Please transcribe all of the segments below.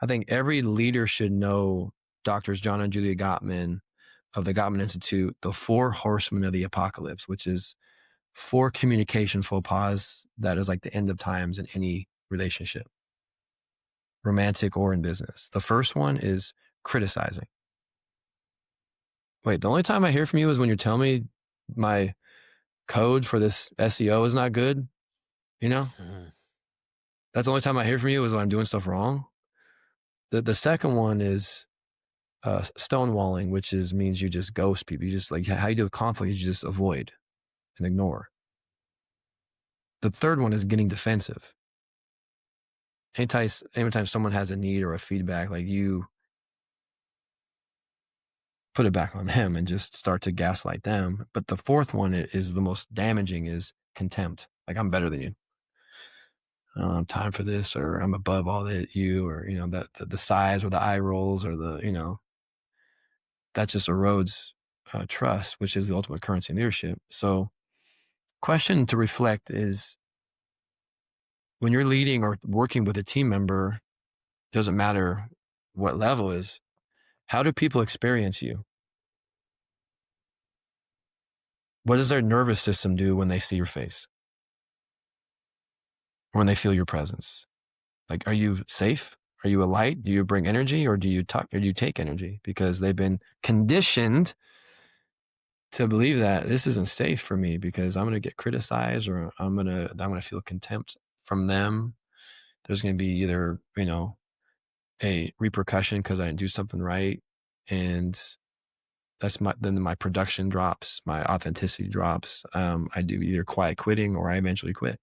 I think every leader should know Doctors John and Julia Gottman of the Gottman Institute, the 4 Horsemen of the Apocalypse, which is 4 communication faux pas that is like the end of times in any relationship, romantic or in business. The first one is criticizing. Wait, the only time I hear from you is when you're telling me my code for this SEO is not good? You know? That's the only time I hear from you is when I'm doing stuff wrong. The second one is stonewalling, which means you just ghost people. You just like how you deal with conflict, you just avoid and ignore. The third one is getting defensive. Anytime someone has a need or a feedback, like you put it back on them and just start to gaslight them. But the fourth one is the most damaging, is contempt. Like, I'm better than you. I don't have time for this, or I'm above all that you, or, you know, that the size or the eye rolls or the, you know, that just erodes trust, which is the ultimate currency in leadership. So question to reflect is, when you're leading or working with a team member, doesn't matter what level is, how do people experience you? What does their nervous system do when they see your face? Or when they feel your presence? Like, are you safe? Are you a light? Do you bring energy, or do you take energy? Because they've been conditioned to believe that this isn't safe for me because I'm going to get criticized, or I'm going to feel contempt from them. There's going to be either, you know, a repercussion because I didn't do something right, and then my production drops, my authenticity drops. I do either quiet quitting, or I eventually quit.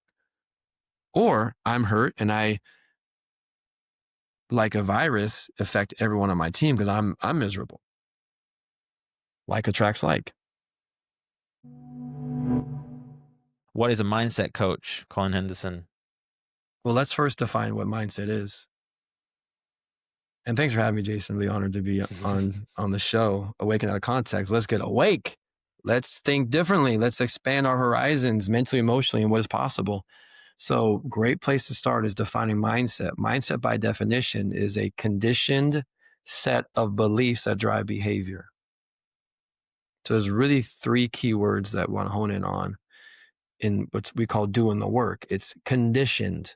Or I'm hurt and I, like a virus, affect everyone on my team because I'm miserable. Like attracts like. What is a mindset coach, Collin Henderson? Well, let's first define what mindset is. And thanks for having me, Jason. Really honored to be on the show. Awaken Out of Context. Let's get awake. Let's think differently. Let's expand our horizons mentally, emotionally, and what is possible. So, great place to start is defining mindset. Mindset, by definition, is a conditioned set of beliefs that drive behavior. So there's really 3 key words that I want to hone in on in what we call doing the work. It's conditioned.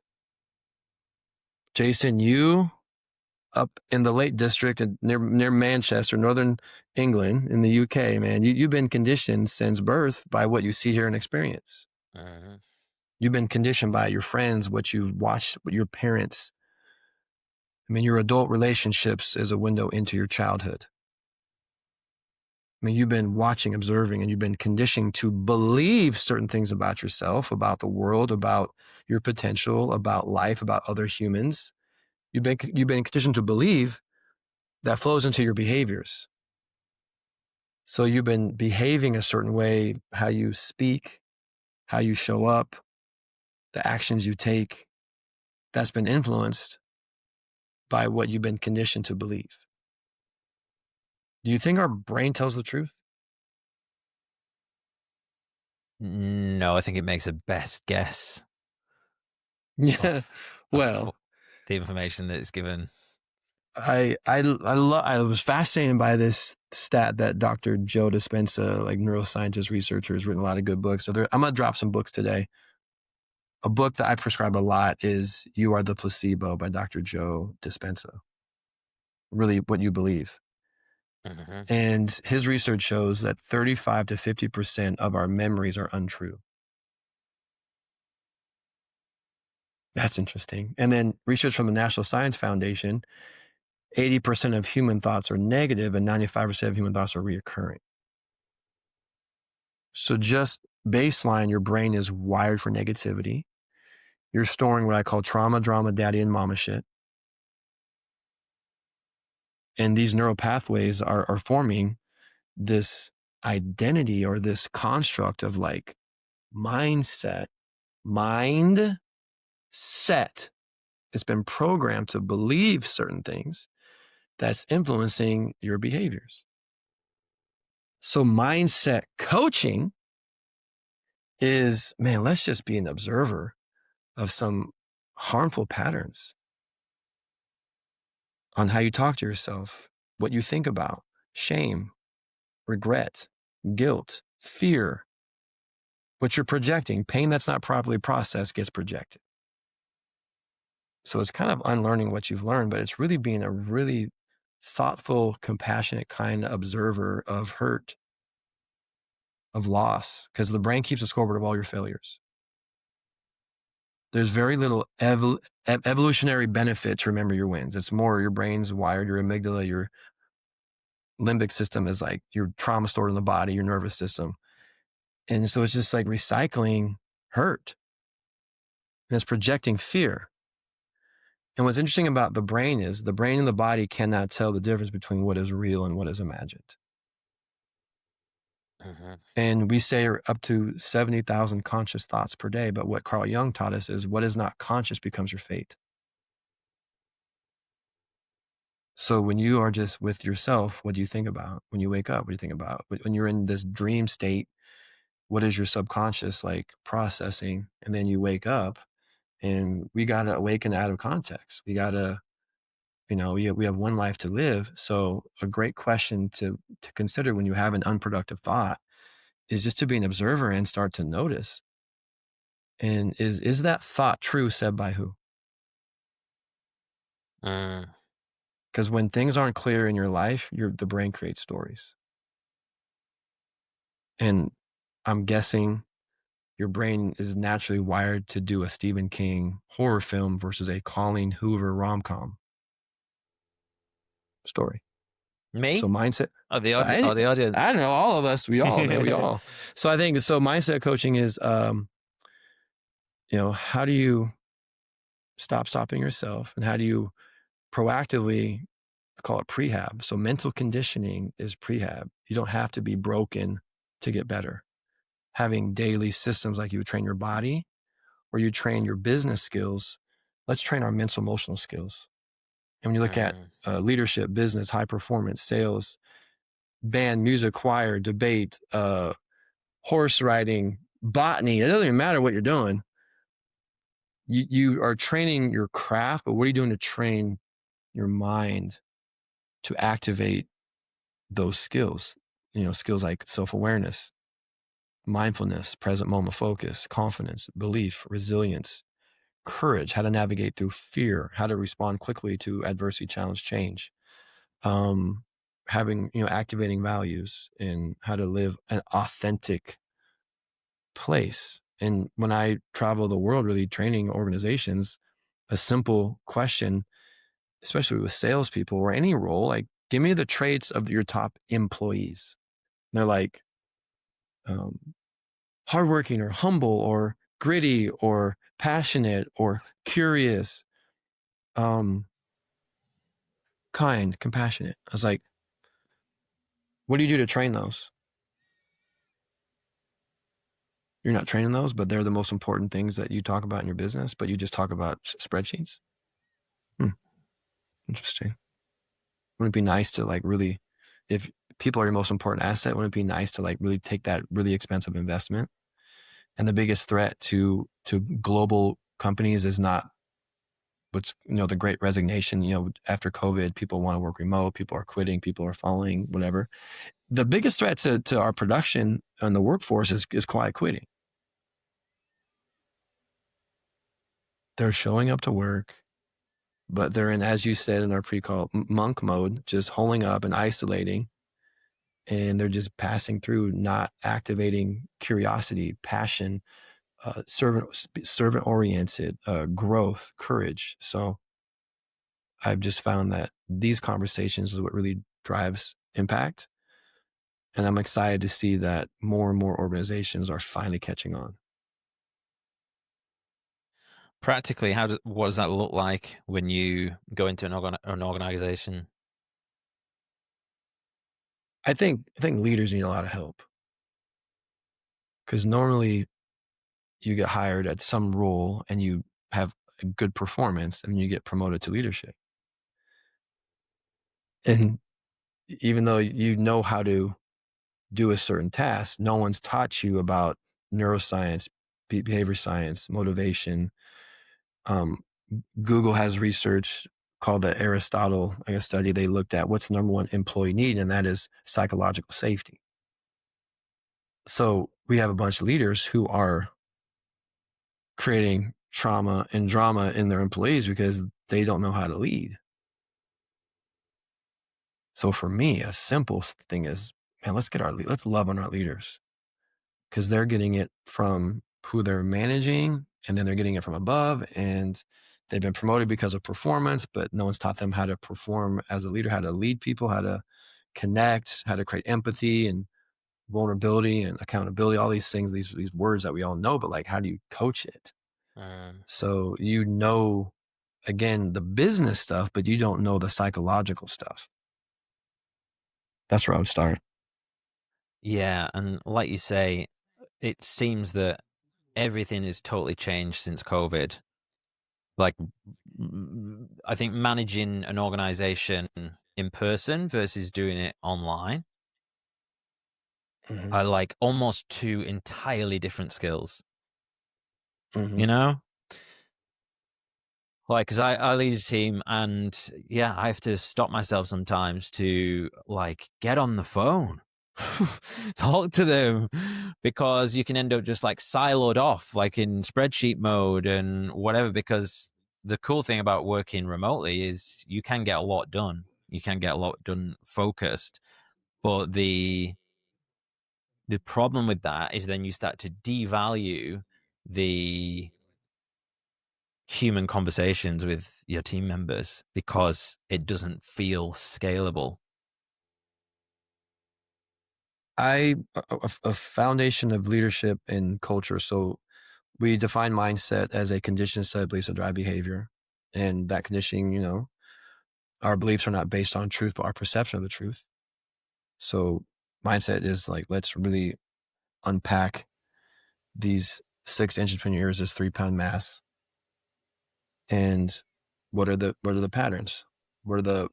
Jason, you up in the Lake District near Manchester, Northern England, in the UK, man, you've been conditioned since birth by what you see, hear, and experience. Uh-huh. You've been conditioned by your friends, what you've watched, what your parents. I mean, your adult relationships is a window into your childhood. I mean, you've been watching, observing, and you've been conditioned to believe certain things about yourself, about the world, about your potential, about life, about other humans. You've been conditioned to believe that flows into your behaviors. So you've been behaving a certain way, how you speak, how you show up, the actions you take, that's been influenced by what you've been conditioned to believe. Do you think our brain tells the truth? No, I think it makes a best guess. Yeah. Well, the information that it's given. I was fascinated by this stat that Dr. Joe Dispenza, like neuroscientist researcher, has written a lot of good books. So I'm going to drop some books today. A book that I prescribe a lot is You Are the Placebo by Dr. Joe Dispenza. Really what you believe. Mm-hmm. And his research shows that 35 to 50% of our memories are untrue. That's interesting. And then research from the National Science Foundation, 80% of human thoughts are negative and 95% of human thoughts are reoccurring. So just baseline, your brain is wired for negativity. You're storing what I call trauma, drama, daddy, and mama shit. And these neural pathways are forming this identity or this construct of like mindset. Mindset. It's been programmed to believe certain things that's influencing your behaviors. So mindset coaching is, man, let's just be an observer of some harmful patterns. on how you talk to yourself, what you think about, shame, regret, guilt, fear, what you're projecting. Pain that's not properly processed gets projected. So it's kind of unlearning what you've learned, but it's really being a really thoughtful, compassionate, kind observer of hurt, of loss, because the brain keeps a scoreboard of all your failures. There's very little evolutionary benefit to remember your wins. It's more your brain's wired, your amygdala, your limbic system is like your trauma stored in the body, your nervous system. And so it's just like recycling hurt, and it's projecting fear. And what's interesting about the brain is the brain and the body cannot tell the difference between what is real and what is imagined. Mhm. And we say up to 70,000 conscious thoughts per day. But what Carl Jung taught us is what is not conscious becomes your fate. So when you are just with yourself, what do you think about? When you wake up, what do you think about? When you're in this dream state, what is your subconscious like processing? And then you wake up, and we got to awaken out of context. We got to, we have one life to live. So a great question to consider when you have an unproductive thought is just to be an observer and start to notice. And is that thought true, said by who? Mm. Because when things aren't clear in your life, the brain creates stories. And I'm guessing your brain is naturally wired to do a Stephen King horror film versus a Colleen Hoover rom-com story. So Me? mindset, Oh, the I audience. know all of us, we all, man, we all. So I think, so mindset coaching is, how do you stop stopping yourself, and how do you proactively, I call it prehab. So mental conditioning is prehab. You don't have to be broken to get better. Having daily systems like you would train your body or you train your business skills, let's train our mental emotional skills. And when you look at leadership, business, high performance, sales, band, music, choir, debate, horse riding, botany, it doesn't even matter what you're doing. You are training your craft, but what are you doing to train your mind to activate those skills? Skills like self-awareness, mindfulness, present moment focus, confidence, belief, resilience, courage, how to navigate through fear, how to respond quickly to adversity, challenge, change, having, activating values, and how to live an authentic place. And when I travel the world really training organizations, a simple question, especially with salespeople or any role, like, give me the traits of your top employees. And they're like, hardworking or humble or gritty or passionate or curious, kind, compassionate. I was like, what do you do to train those? You're not training those, but they're the most important things that you talk about in your business, but you just talk about spreadsheets. Interesting. Wouldn't it be nice to like really, if people are your most important asset, wouldn't it be nice to like really take that really expensive investment? And the biggest threat to global companies is not what's, the great resignation, after COVID, people want to work remote, people are quitting, people are following, whatever. The biggest threat to our production and the workforce is quiet quitting. They're showing up to work, but they're in, as you said in our pre-call, monk mode, just holding up and isolating. And they're just passing through, not activating curiosity, passion, servant oriented, growth, courage. So I've just found that these conversations is what really drives impact. And I'm excited to see that more and more organizations are finally catching on. Practically, what does that look like when you go into an organization? I think leaders need a lot of help, because normally you get hired at some role and you have a good performance and you get promoted to leadership. And even though you know how to do a certain task, no one's taught you about neuroscience, behavior science, motivation. Google has research called the Aristotle, I guess, study. They looked at what's the number one employee need, and that is psychological safety. So we have a bunch of leaders who are creating trauma and drama in their employees because they don't know how to lead. So for me, a simple thing is, man, let's love on our leaders, because they're getting it from who they're managing, and then they're getting it from above, and they've been promoted because of performance, but no one's taught them how to perform as a leader, how to lead people, how to connect, how to create empathy and vulnerability and accountability, all these things, these words that we all know, but like, how do you coach it? Mm. So, again, the business stuff, but you don't know the psychological stuff. That's where I would start. Yeah, and like you say, it seems that everything is totally changed since COVID. Like, I think managing an organization in person versus doing it online Mm-hmm. are like almost two entirely different skills, Mm-hmm. you know? Like, because I lead a team, and yeah, I have to stop myself sometimes to like get on the phone, talk to them, because you can end up just like siloed off, like in spreadsheet mode and whatever. Because the cool thing about working remotely is you can get a lot done. You can get a lot done focused, but the problem with that is then you start to devalue the human conversations with your team members because it doesn't feel scalable. A foundation of leadership and culture. So we define mindset as a conditioned set of beliefs that drive behavior. And that conditioning, our beliefs are not based on truth, but our perception of the truth. So mindset is like, let's really unpack these 6 inches between your ears, this 3-pound mass. And what are the patterns? What are the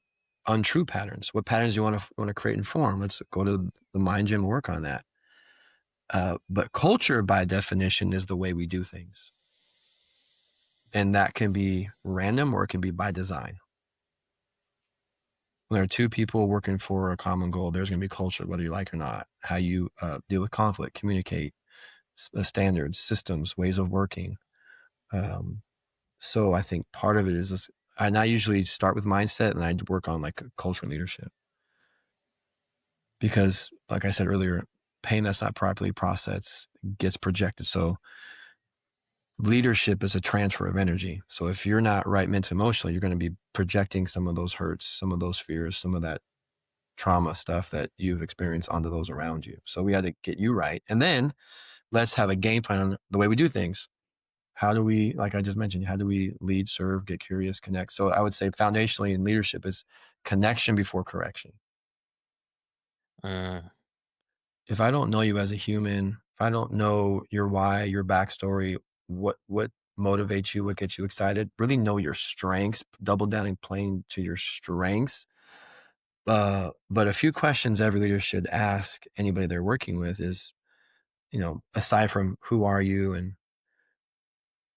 untrue patterns? What patterns do you want to create and form? Let's go to the mind gym and work on that. But culture, by definition, is the way we do things. And that can be random or it can be by design. When there are two people working for a common goal, there's going to be culture, whether you like it or not. How you deal with conflict, communicate, standards, systems, ways of working. So I think part of it is this, and I usually start with mindset and I work on like cultural leadership. Because, like I said earlier, pain that's not properly processed gets projected. So leadership is a transfer of energy. So if you're not right mentally, emotionally, you're going to be projecting some of those hurts, some of those fears, some of that trauma stuff that you've experienced onto those around you. So we had to get you right. And then let's have a game plan on the way we do things. How do we, like I just mentioned, how do we lead, serve, get curious, connect? So I would say foundationally in leadership is connection before correction. Mm, If I don't know you as a human, if I don't know your why, your backstory, what motivates you, what gets you excited, really know your strengths, double down and playing to your strengths. But a few questions every leader should ask anybody they're working with is, aside from who are you, and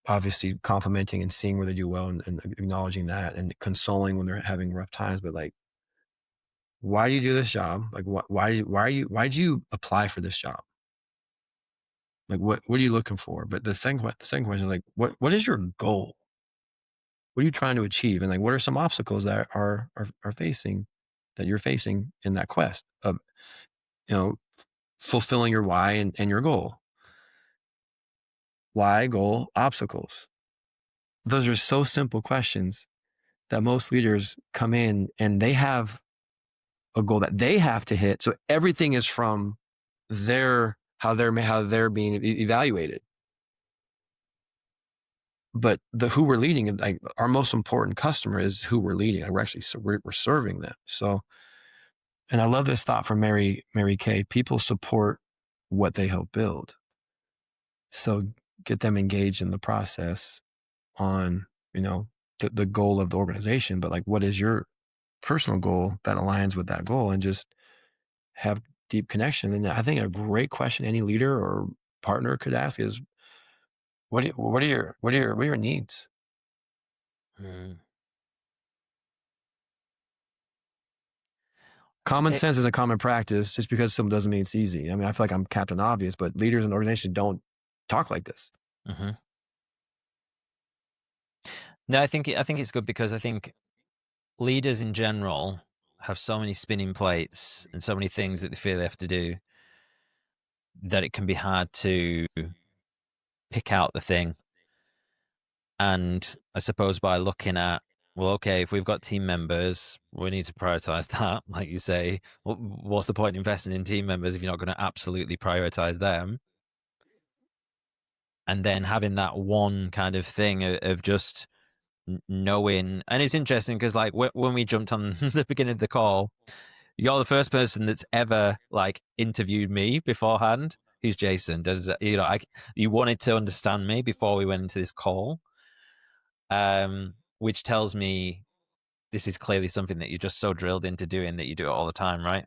obviously complimenting and seeing where they do well, and acknowledging that and consoling when they're having rough times, but like, why do you do this job? Like, why'd you apply for this job? Like, what are you looking for? But the second question is like, what is your goal? What are you trying to achieve? And like, what are some obstacles that are facing, that you're facing in that quest of, you know, fulfilling your why and your goal? Why, goal, obstacles. Those are so simple questions that most leaders come in and they have a goal that they have to hit. So everything is from how they're being evaluated. But who we're leading, like our most important customer is who we're leading. We're actually we're serving them. So, and I love this thought from Mary Kay. People support what they help build. So get them engaged in the process on the goal of the organization, but like, what is your personal goal that aligns with that goal, and just have deep connection. And I think a great question any leader or partner could ask is, what are your needs? mm. Common sense is a common practice. Just because something doesn't mean it's easy. I mean, I feel like I'm Captain Obvious, but leaders and organizations don't talk like this. Mm-hmm. No, I think it's good because I think leaders in general have so many spinning plates and so many things that they feel they have to do that it can be hard to pick out the thing. And I suppose by looking at, well, okay, if we've got team members, we need to prioritize that. Like you say, what's the point in investing in team members if you're not going to absolutely prioritize them? And then having that one kind of thing of just knowing. And it's interesting because, like, when we jumped on the beginning of the call, you're the first person that's ever like interviewed me beforehand. Who's Jason? You know, you wanted to understand me before we went into this call, which tells me this is clearly something that you're just so drilled into doing that you do it all the time, right?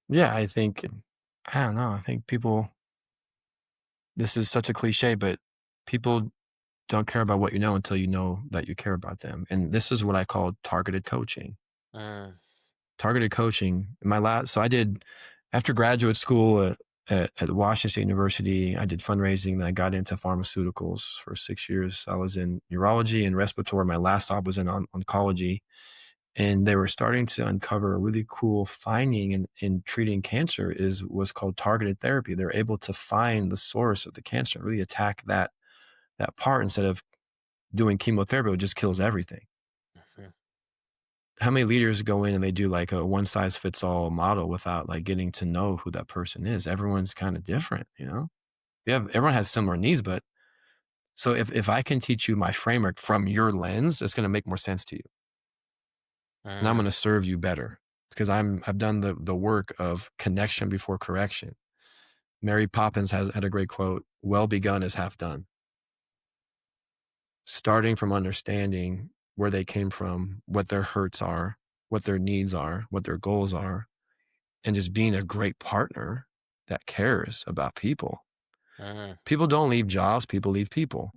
Yeah, I don't know. I think people, this is such a cliche, but people don't care about what you know until you know that you care about them. And this is what I call targeted coaching. Targeted coaching. So I did, after graduate school at Washington University, I did fundraising. Then I got into pharmaceuticals for 6 years. I was in neurology and respiratory. My last stop was in oncology. And they were starting to uncover a really cool finding in treating cancer was called targeted therapy. They're able to find the source of the cancer, really attack that part instead of doing chemotherapy, it just kills everything. Mm-hmm. How many leaders go in and they do like a one size fits all model without like getting to know who that person is? Everyone's kind of different, you know? Everyone has similar needs, but so if I can teach you my framework from your lens, it's going to make more sense to you. And I'm going to serve you better because I've done the work of connection before correction. Mary Poppins had a great quote, well begun is half done. Starting from understanding where they came from, what their hurts are, what their needs are, what their goals are, and just being a great partner that cares about people. People don't leave jobs, people leave people.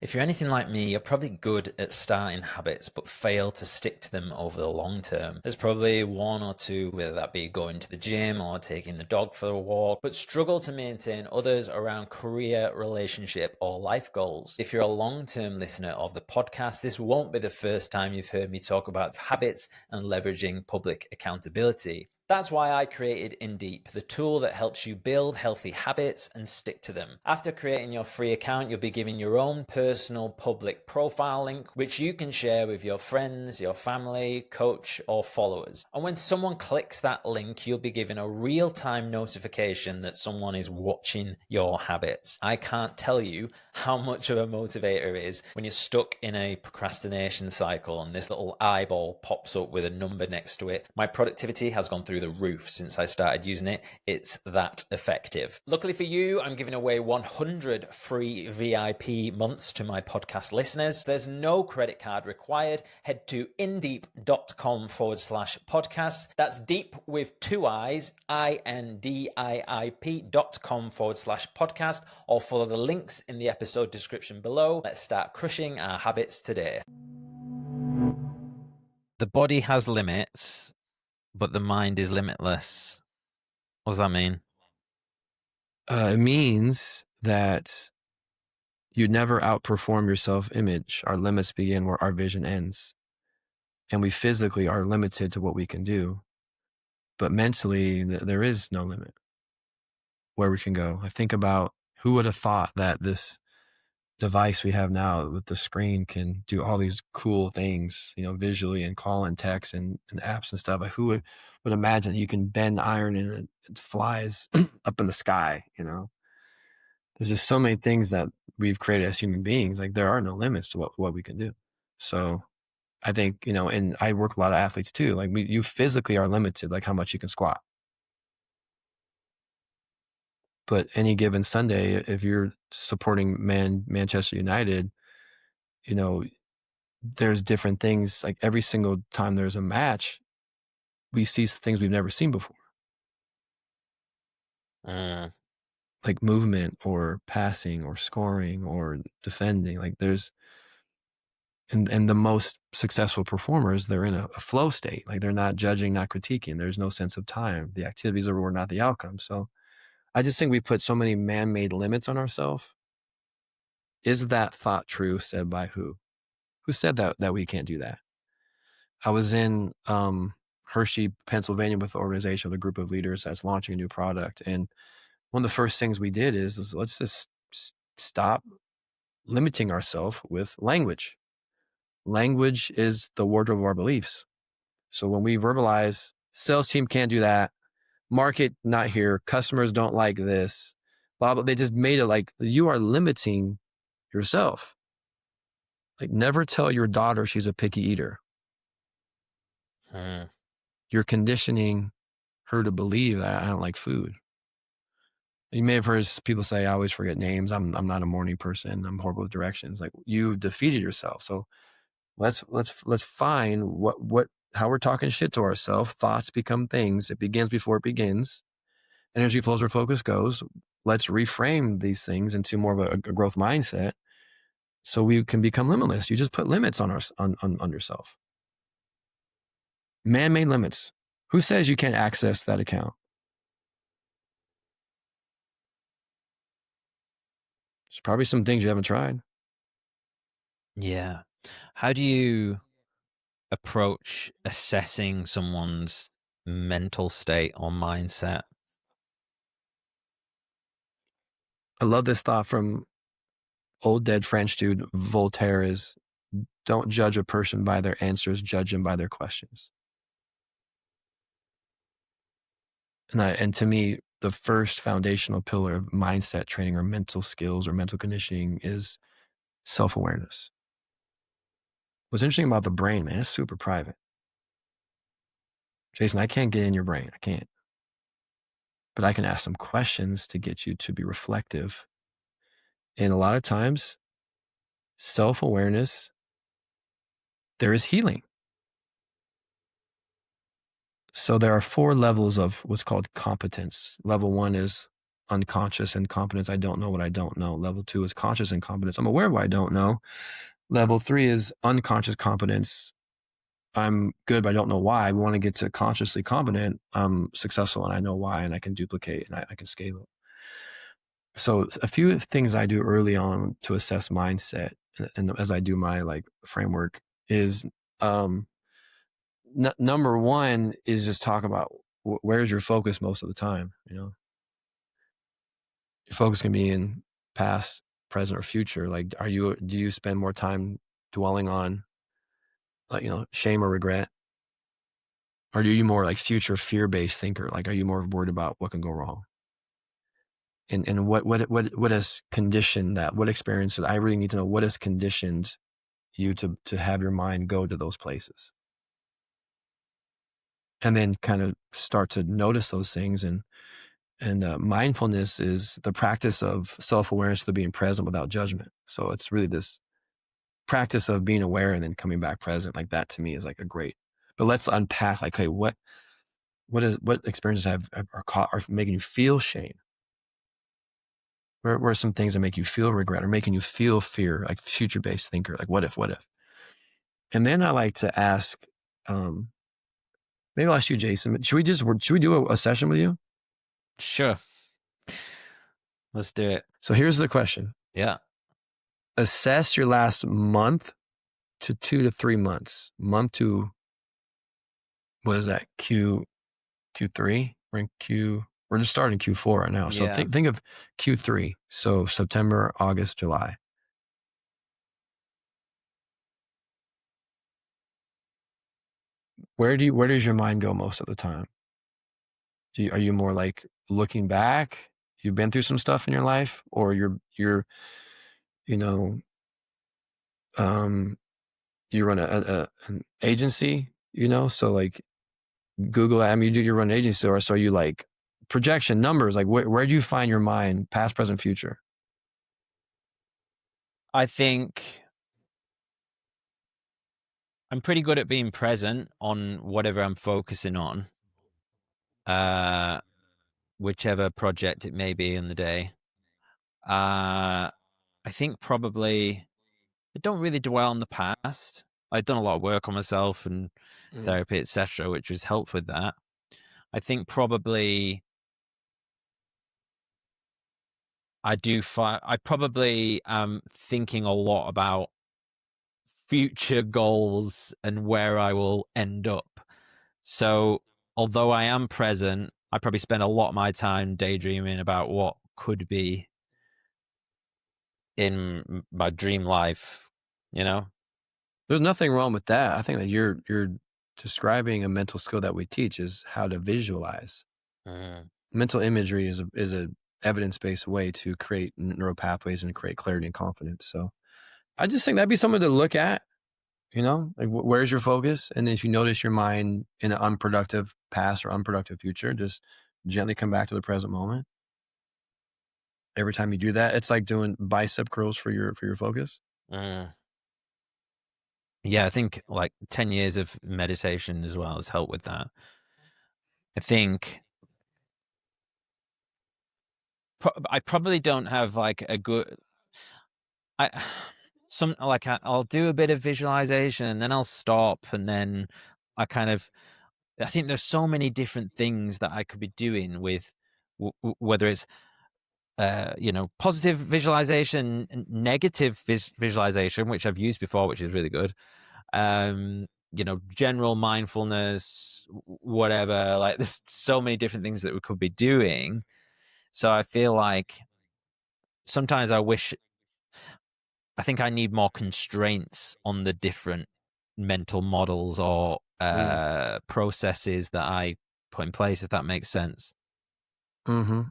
If you're anything like me, you're probably good at starting habits, but fail to stick to them over the long term. There's probably one or two, whether that be going to the gym or taking the dog for a walk, but struggle to maintain others around career, relationship, or life goals. If you're a long-term listener of the podcast, this won't be the first time you've heard me talk about habits and leveraging public accountability. That's why I created InDeep, the tool that helps you build healthy habits and stick to them. After creating your free account, you'll be given your own personal public profile link, which you can share with your friends, your family, coach, or followers. And when someone clicks that link, you'll be given a real-time notification that someone is watching your habits. I can't tell you how much of a motivator it is when you're stuck in a procrastination cycle and this little eyeball pops up with a number next to it. My productivity has gone through the roof since I started using it. It's that effective. Luckily for you, I'm giving away 100 free VIP months to my podcast listeners. There's no credit card required. Head to indeep.com/podcast. That's deep with two I's, INDIIP.com/podcast, or follow the links in the episode description below. Let's start crushing our habits today. The body has limits, but the mind is limitless. What does that mean? It means that you never outperform your self-image. Our limits begin where our vision ends. And we physically are limited to what we can do. But mentally, there is no limit where we can go. I think about who would have thought that this device we have now with the screen can do all these cool things, visually and call and text and apps and stuff. Like who would imagine you can bend iron and it flies up in the sky, There's just so many things that we've created as human beings. Like there are no limits to what we can do. So I think, and I work with a lot of athletes too. Like you physically are limited, like how much you can squat. But any given Sunday, if you're supporting Manchester United, there's different things. Like every single time there's a match, we see things we've never seen before. Like movement or passing or scoring or defending. Like And the most successful performers, they're in a flow state. Like they're not judging, not critiquing. There's no sense of time. The activities are not the outcome. So I just think we put so many man-made limits on ourselves. Is that thought true? Said by who? Who said that we can't do that? I was in Hershey, Pennsylvania with the organization with a group of leaders that's launching a new product. And one of the first things we did is let's just stop limiting ourselves with language. Language is the wardrobe of our beliefs. So when we verbalize, sales team can't do that, market not here, customers don't like this, blah, blah, they just made it like you are limiting yourself. Like never tell your daughter she's a picky eater. You're conditioning her to believe that I don't like food. You may have heard people say, I always forget names. I'm not a morning person. I'm horrible with directions. Like you've defeated yourself. So let's find how we're talking shit to ourselves. Thoughts become things. It begins before it begins. Energy flows where focus goes. Let's reframe these things into more of a growth mindset so we can become limitless. You just put limits on yourself. Man-made limits. Who says you can't access that account? There's probably some things you haven't tried. Yeah. How do you approach assessing someone's mental state or mindset? I love this thought from old dead French dude Voltaire is, don't judge a person by their answers, judge them by their questions. And to me, the first foundational pillar of mindset training or mental skills or mental conditioning is self-awareness. What's interesting about the brain, man, it's super private. Jason, I can't get in your brain. I can't. But I can ask some questions to get you to be reflective. And a lot of times, self-awareness, there is healing. So there are 4 levels of what's called competence. Level 1 is unconscious incompetence. I don't know what I don't know. Level 2 is conscious incompetence. I'm aware of what I don't know. Level 3 is unconscious competence. I'm good, but I don't know why. We want to get to consciously competent. I'm successful and I know why, and I can duplicate and I can scale it. So a few things I do early on to assess mindset, and as I do my like framework, is number 1 is just talk about where's your focus most of the time. You know, your focus can be in past, present, or future. Like, do you spend more time dwelling on, like, shame or regret? Or are you more like future fear-based thinker? Like, are you more worried about what can go wrong? And what has conditioned that? What experience I really need to know what has conditioned you to have your mind go to those places? And then kind of start to notice those things. And mindfulness is the practice of self-awareness to being present without judgment. So it's really this practice of being aware and then coming back present. Like that to me is like a great, but let's unpack like, hey, what experiences are making you feel shame? Where are some things that make you feel regret or making you feel fear, like future-based thinker, like what if? And then I like to ask, maybe I'll ask you, Jason, should we do a session with you? Sure. Let's do it. So here's the question. Yeah. Assess your last month to 2 to 3 months. Month to, what is that? Q3? We're just starting Q4 right now. So Yeah. think of Q3. So September, August, July. Where does your mind go most of the time? Are you more like looking back? You've been through some stuff in your life, or you run an agency, so like Google, I mean, you run an agency, or so you like projection numbers, like where do you find your mind, past, present, future? I think I'm pretty good at being present on whatever I'm focusing on, whichever project it may be in the day. I think probably I don't really dwell on the past. I've done a lot of work on myself and Mm. therapy, etc., which has helped with that. I think probably I probably am thinking a lot about future goals and where I will end up. So, although I am present, I probably spend a lot of my time daydreaming about what could be in my dream life, you know? There's nothing wrong with that. I think that you're describing a mental skill that we teach is how to visualize. Mm, Mental imagery is a evidence-based way to create neural pathways and create clarity and confidence. So I just think that'd be something to look at, like where's your focus? And then if you notice your mind in an unproductive past or unproductive future, just gently come back to the present moment. Every time you do that, it's like doing bicep curls for your focus. mm. Yeah, I think like 10 years of meditation as well has helped with that. I think I probably don't have like a good I I'll do a bit of visualization and then I'll stop and then I kind of I think there's so many different things that I could be doing with whether it's positive visualization, negative visualization, which I've used before, which is really good. General mindfulness, whatever. Like, there's so many different things that we could be doing. So I feel like sometimes I think I need more constraints on the different mental models or Mm. processes that I put in place, if that makes sense. Mm-hmm.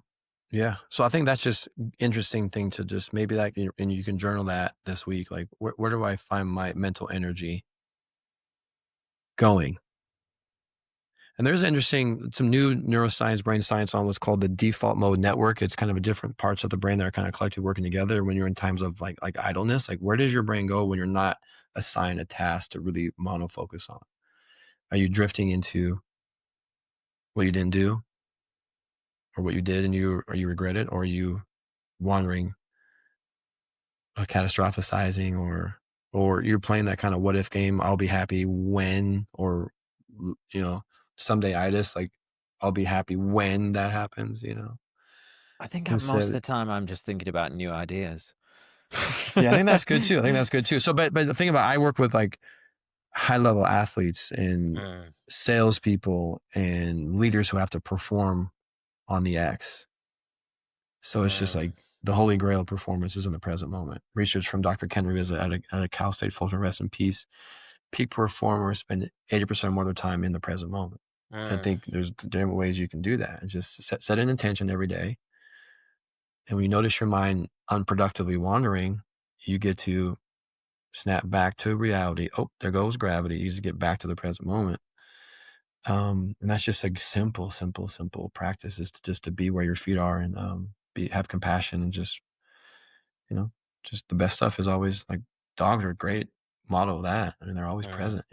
Yeah. So I think that's just interesting thing to just maybe like, and you can journal that this week. Like, where do I find my mental energy going? And there's some new neuroscience, brain science on what's called the default mode network. It's kind of a different parts of the brain that are kind of collectively working together when you're in times of like idleness. Like, where does your brain go when you're not assigned a task to really monofocus on? Are you drifting into what you didn't do or what you did and you regret it? Or are you wandering, catastrophizing, or you're playing that kind of what if game? I'll be happy when, or someday itis, like I'll be happy when that happens. I think most of Instead, the time I'm just thinking about new ideas. yeah, I think that's good too. I think that's good too. So, but the thing about, I work with like high level athletes and Mm, salespeople and leaders who have to perform on the X. So it's just mm, like the holy grail of performance is in the present moment. Research from Dr. Ken Rizzo at a Cal State Fulton, rest in peace. Peak performers spend 80% more of their time in the present moment. And I mm, think there's different ways you can do that. It's just set an intention every day. And when you notice your mind unproductively wandering, you get to snap back to reality. Oh, there goes gravity. You just get back to the present moment. And that's just like simple practice, is to just to be where your feet are, and have compassion, and just you know just the best stuff is always like, dogs are a great model of that. I mean, they're always mm. present.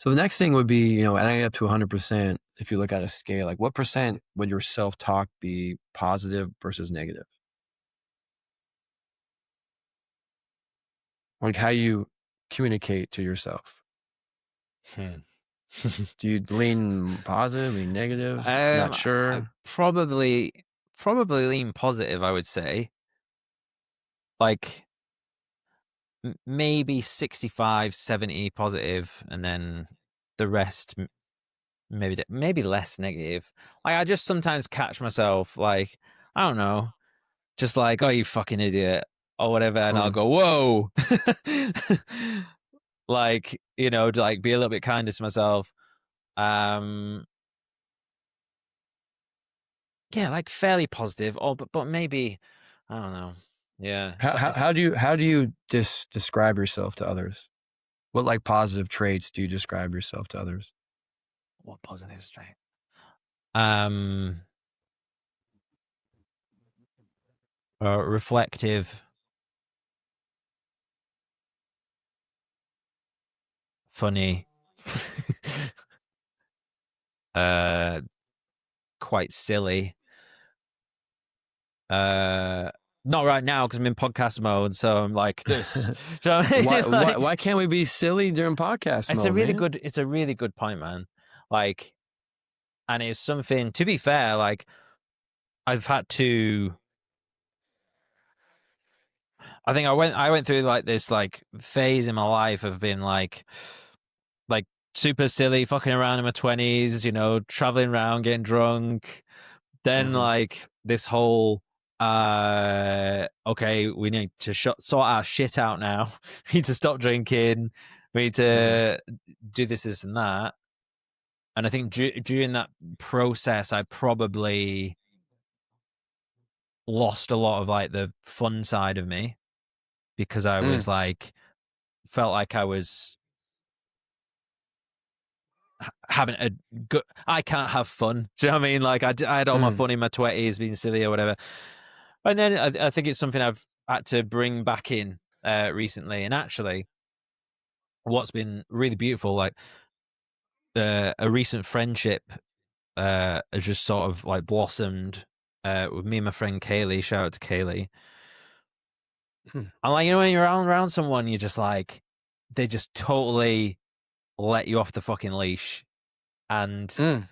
So the next thing would be, adding up to 100%. If you look at a scale, like what percent would your self-talk be positive versus negative? Like how you communicate to yourself. Hmm. Do you lean positive, lean negative? Not I sure. probably lean positive, I would say. Like maybe 65, 70 positive, and then the rest maybe less negative. Like I just sometimes catch myself like, I don't know, just like, oh, you fucking idiot or whatever, and I'll Mm. go, whoa. Like, to like be a little bit kinder to myself. Um yeah, like fairly positive, or but maybe I don't know. Yeah, How do you describe yourself to others? What like positive traits do you describe yourself to others? what positive trait? Um, Reflective, funny, uh, quite silly, uh, Not right now because I'm in podcast mode, so I'm like this. So Why can't we be silly during podcast it's mode, man? it's a really good point, man. Like, and it's something, to be fair, like I've had to, I think I went through like this like phase in my life of being like super silly, fucking around in my 20s, you know, traveling around, getting drunk. Then Mhm. like this whole okay, we need to sort our shit out now. We need to stop drinking. We need Mhm. to do this and that. And I think during that process, I probably lost a lot of like the fun side of me because I was Mm. like, felt like I was having a good, I can't have fun. Do you know what I mean? Like I had all my Mm. fun in my 20s being silly or whatever. And then I think it's something I've had to bring back in recently. And actually, what's been really beautiful, like a recent friendship has just sort of like blossomed with me and my friend Kaylee. Shout out to Kaylee. Mm. And like, you know, when you're around someone, you just like, they just totally let you off the fucking leash. And Mm.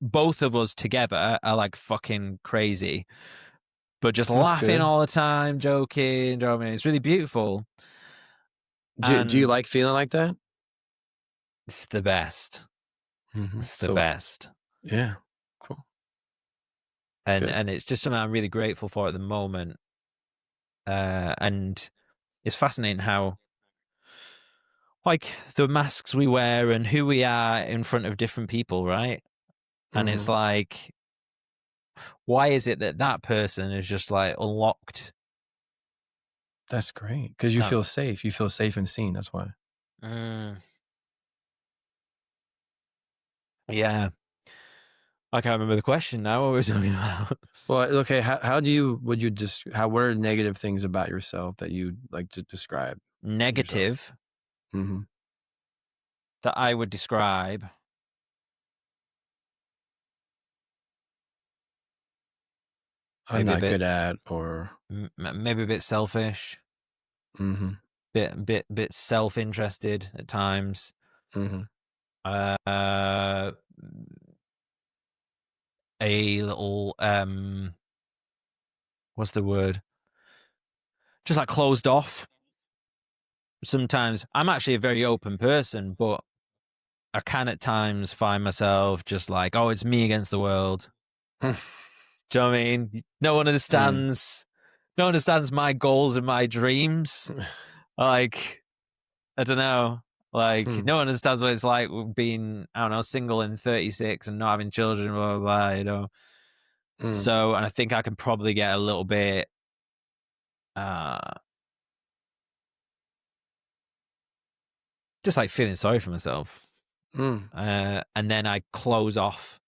both of us together are like fucking crazy, but just That's laughing good. all the time, joking. You know what I mean? It's really beautiful. Do you And like feeling like that? it's the best. Mhm. It's the So, best. yeah. Cool. Good. And it's just something I'm really grateful for at the moment. And it's fascinating how like the masks we wear and who we are in front of different people, right? And it's Mhm. like, why is it that that person is just like unlocked? That's great, 'cause you That feel safe. You feel safe and seen, that's why. mm, yeah, I can't remember the question now. What were we talking about? Well, okay, how do you would you just how what are negative things about yourself that you like to describe yourself? Negative Mhm. that I would describe I'm maybe a not bit, good at or maybe a bit selfish, mhm. bit self-interested at times. Mhm. Uh, a little what's the word? Just like closed off. Sometimes I'm actually a very open person, but I can at times find myself just like, oh, it's me against the world. Do you know what I mean? Mm. No one understands my goals and my dreams. Like, I don't know. Like, Hmm. no one understands what it's like being, I don't know, single and 36 and not having children, blah, blah, blah, you know. Mm. So, and I think I can probably get a little bit, uh, just like feeling sorry for myself. Mm. And then I close off,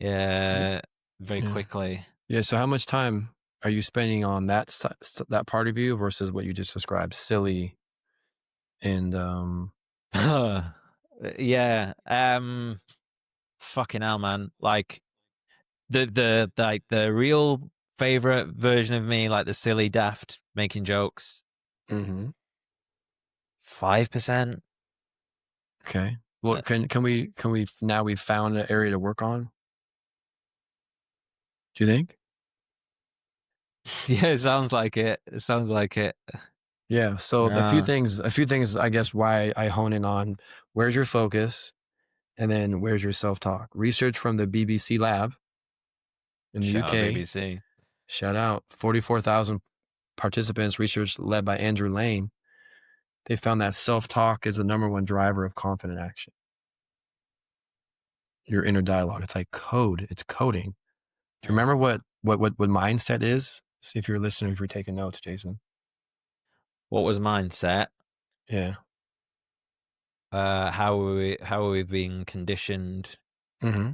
Y very yeah. quickly. Yeah, so how much time are you spending on that part of you versus what you just described, silly and, Yeah. Fucking hell, man. Like like the real favorite version of me, like the silly daft making jokes, mhm. 5%. Okay. Well, can we now we've found an area to work on? Do you think? Yeah, it sounds like it. It sounds like it. Yeah, so Yeah. a few things, I guess, why I hone in on where's your focus and then where's your self-talk. Research from the BBC lab in the Shout out UK, BBC. shout out, 44,000 participants, research led by Andrew Lane. They found that self-talk is the number one driver of confident action. Your inner dialogue. It's like code. It's coding. Do you remember Mm. what mindset is? See if you're listening, if you're taking notes, Jason. What was mindset? Yeah. How are we being conditioned Mm-hmm.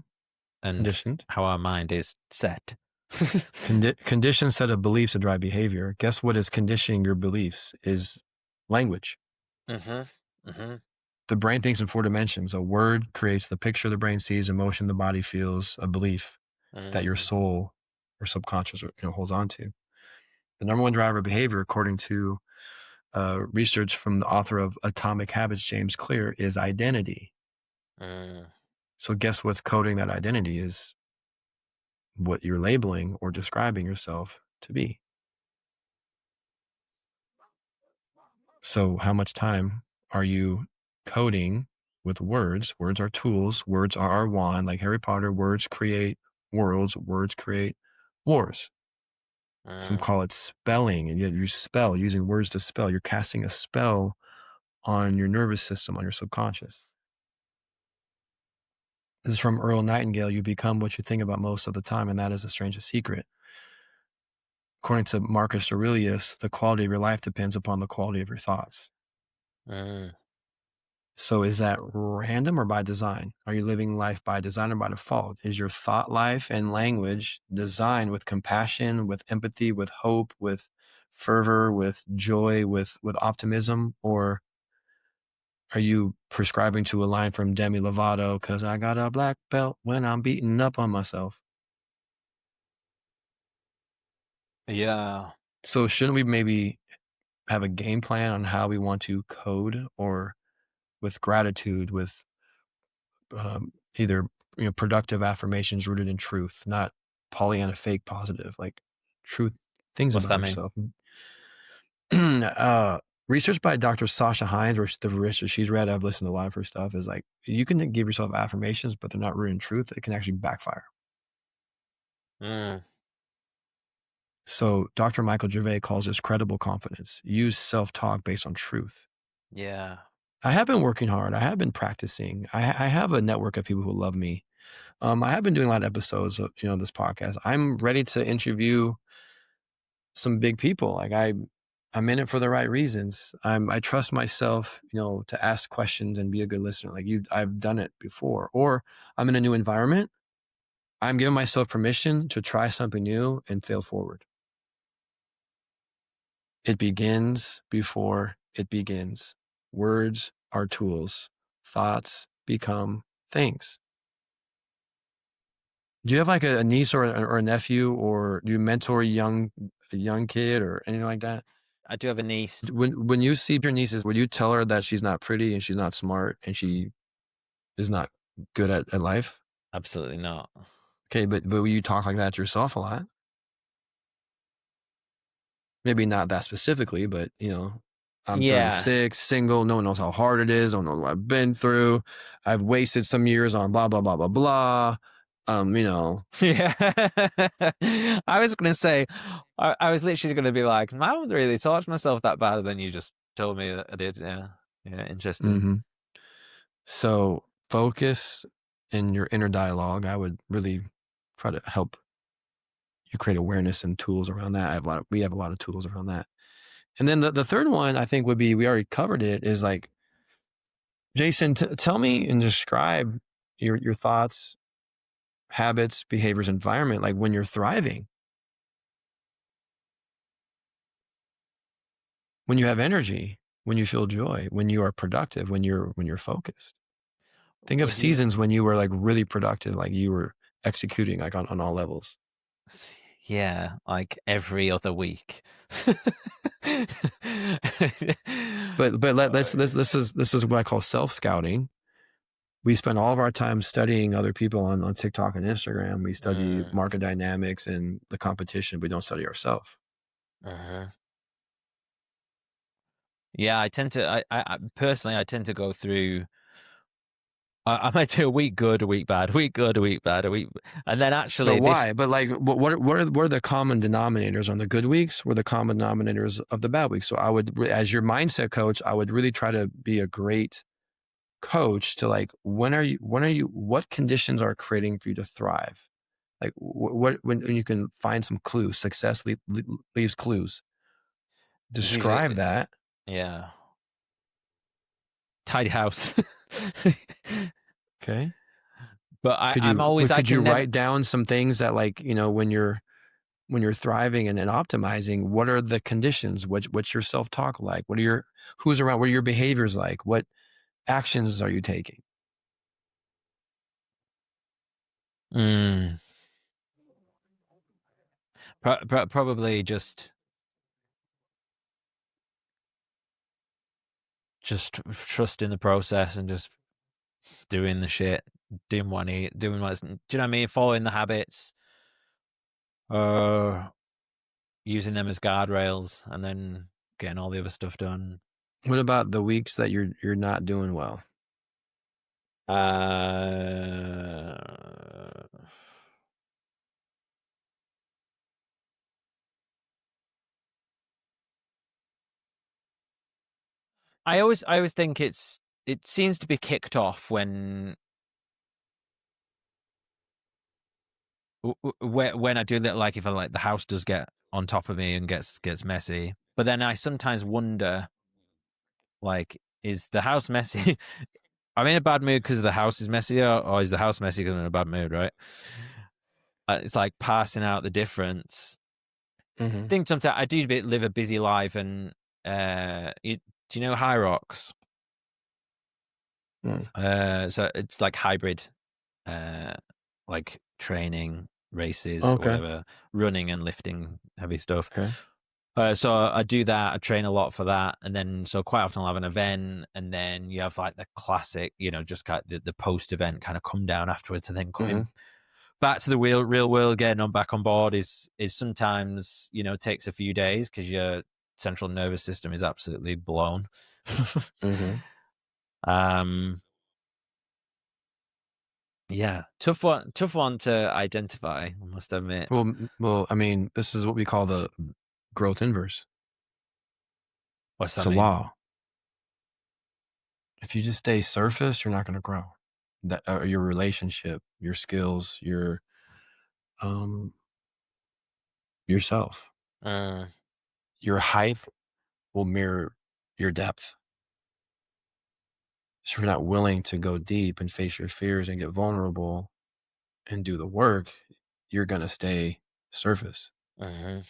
and Conditioned. how our mind is set. Conditioned set of beliefs that drive behavior. Guess what is conditioning your beliefs is language. Mhm. Mhm. The brain thinks in four dimensions. A word creates the picture the brain sees, emotion the body feels, a belief that your Mm. soul or subconscious, holds on to. The number one driver of behavior, according to research from the author of Atomic Habits, James Clear, is identity. So guess what's coding that identity is what you're labeling or describing yourself to be. So how much time are you coding with words? Words are tools. Words are our wand. Like Harry Potter, words create worlds. Words create wars. Some call it spelling, and yet you spell, using words to spell. You're casting a spell on your nervous system, on your subconscious. This is from Earl Nightingale. You become what you think about most of the time, and that is the strangest secret. According to Marcus Aurelius, the quality of your life depends upon the quality of your thoughts. So is that random or by design? Are you living life by design or by default? Is your thought life and language designed with compassion, with empathy, with hope, with fervor, with joy, with optimism? Or are you prescribing to a line from Demi Lovato, because I got a black belt when I'm beating up on myself? Yeah. So shouldn't we maybe have a game plan on how we want to code, or with gratitude, with either productive affirmations rooted in truth, not Pollyanna fake positive, like truth things What's about that mean? yourself. Research by Dr. Sasha Hines, or the research she's read, I've listened to a lot of her stuff, is like you can give yourself affirmations, but they're not rooted in truth. It can actually backfire. So Dr. Michael Gervais calls this credible confidence. Use self-talk based on truth. Yeah. I have been working hard. I have been practicing. I have a network of people who love me. I have been doing a lot of episodes of this podcast. I'm ready to interview some big people. Like I'm in it for the right reasons. I trust myself, to ask questions and be a good listener. Like I've done it before. Or I'm in a new environment. I'm giving myself permission to try something new and fail forward. It begins before it begins. Words are tools. Thoughts become things. Do you have like a niece or a nephew, or do you mentor a young kid or anything like that? I do have a niece. When you see your nieces, would you tell her that she's not pretty and she's not smart and she is not good at life? Absolutely not. Okay, but will you talk like that to yourself a lot? Maybe not that specifically, but I'm 36, single, no one knows how hard it is, don't know what I've been through. I've wasted some years on blah, blah, blah, blah, blah. Yeah. I was going to say, I was literally going to be like, I haven't really talked to myself that bad, and then you just told me that I did. Yeah. Yeah. Interesting. Mm-hmm. So focus in your inner dialogue. I would really try to help you create awareness and tools around that. We have a lot of tools around that. And then the third one I think would be, we already covered it, is like, Jason, tell me and describe your thoughts, habits, behaviors, environment, like when you're thriving, when you have energy, when you feel joy, when you are productive, when you're focused. Think of seasons when you were like really productive, like you were executing like on all levels. Yeah, like every other week. But this is what I call self-scouting. We spend all of our time studying other people on TikTok and Instagram. We study market dynamics and the competition. We don't study ourselves. Yeah, I tend to. I personally, I tend to go through. I might do a week good, a week bad, a week good, a week bad, a week, and then actually, But why? But like, what are the common denominators on the good weeks? What are the common denominators of the bad weeks? So I would, as your mindset coach, I would really try to be a great coach to like, what conditions are creating for you to thrive? Like when you can find some clues, success leaves clues. Describe that. Yeah. Tidy house. Okay. But I'm always. Could you write down some things that, like, when you're thriving and optimizing, what are the conditions? What's your self-talk like? Who's around? What are your behaviors like? What actions are you taking? Probably just trust in the process and just doing the shit, doing what I need, doing what's, do you know what I mean? Following the habits, uh, using them as guardrails, and then getting all the other stuff done. What about the weeks that you're not doing well? Uh, I always think it seems to be kicked off when when I do that, like if I like the house does get on top of me and gets messy. But then I sometimes wonder, like, is the house messy? I'm in a bad mood because the house is messy, or is the house messy because I'm in a bad mood, right? It's like passing out the difference. Mm-hmm. I think sometimes I do live a busy life, and do you know High Rocks? So it's like hybrid, like training, races, or Okay. whatever, running and lifting heavy stuff. Okay. So I do that. I train a lot for that, and then so quite often I'll have an event, and then you have like the classic, just kind of the post event kind of come down afterwards, and then coming Mm-hmm. back to the real world, getting on back on board is sometimes takes a few days because your central nervous system is absolutely blown. Mm-hmm. um, yeah, tough one to identify, I must admit. Well, I mean, this is what we call the growth inverse. What's It's that a mean? law. If you just stay surface, you're not going to grow. That your relationship, your skills, yourself, Uh, your height will mirror your depth. So if you're not willing to go deep and face your fears and get vulnerable and do the work, you're going to stay surface. uh-huh.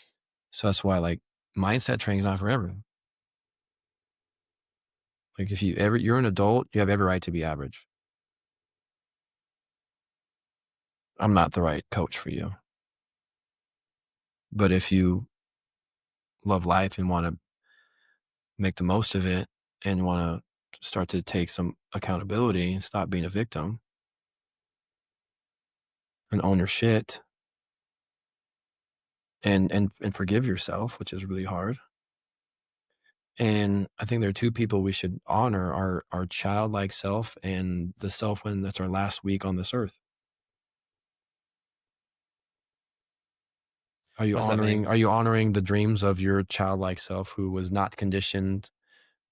So that's why like mindset training is not for everyone. Like if you're an adult, you have every right to be average. I'm not the right coach for you. But if you love life and want to make the most of it and want to start to take some accountability and stop being a victim and own your shit and forgive yourself, which is really hard. And I think there are two people we should honor: our childlike self and the self when that's our last week on this earth. What's that mean? Are you honoring the dreams of your childlike self who was not conditioned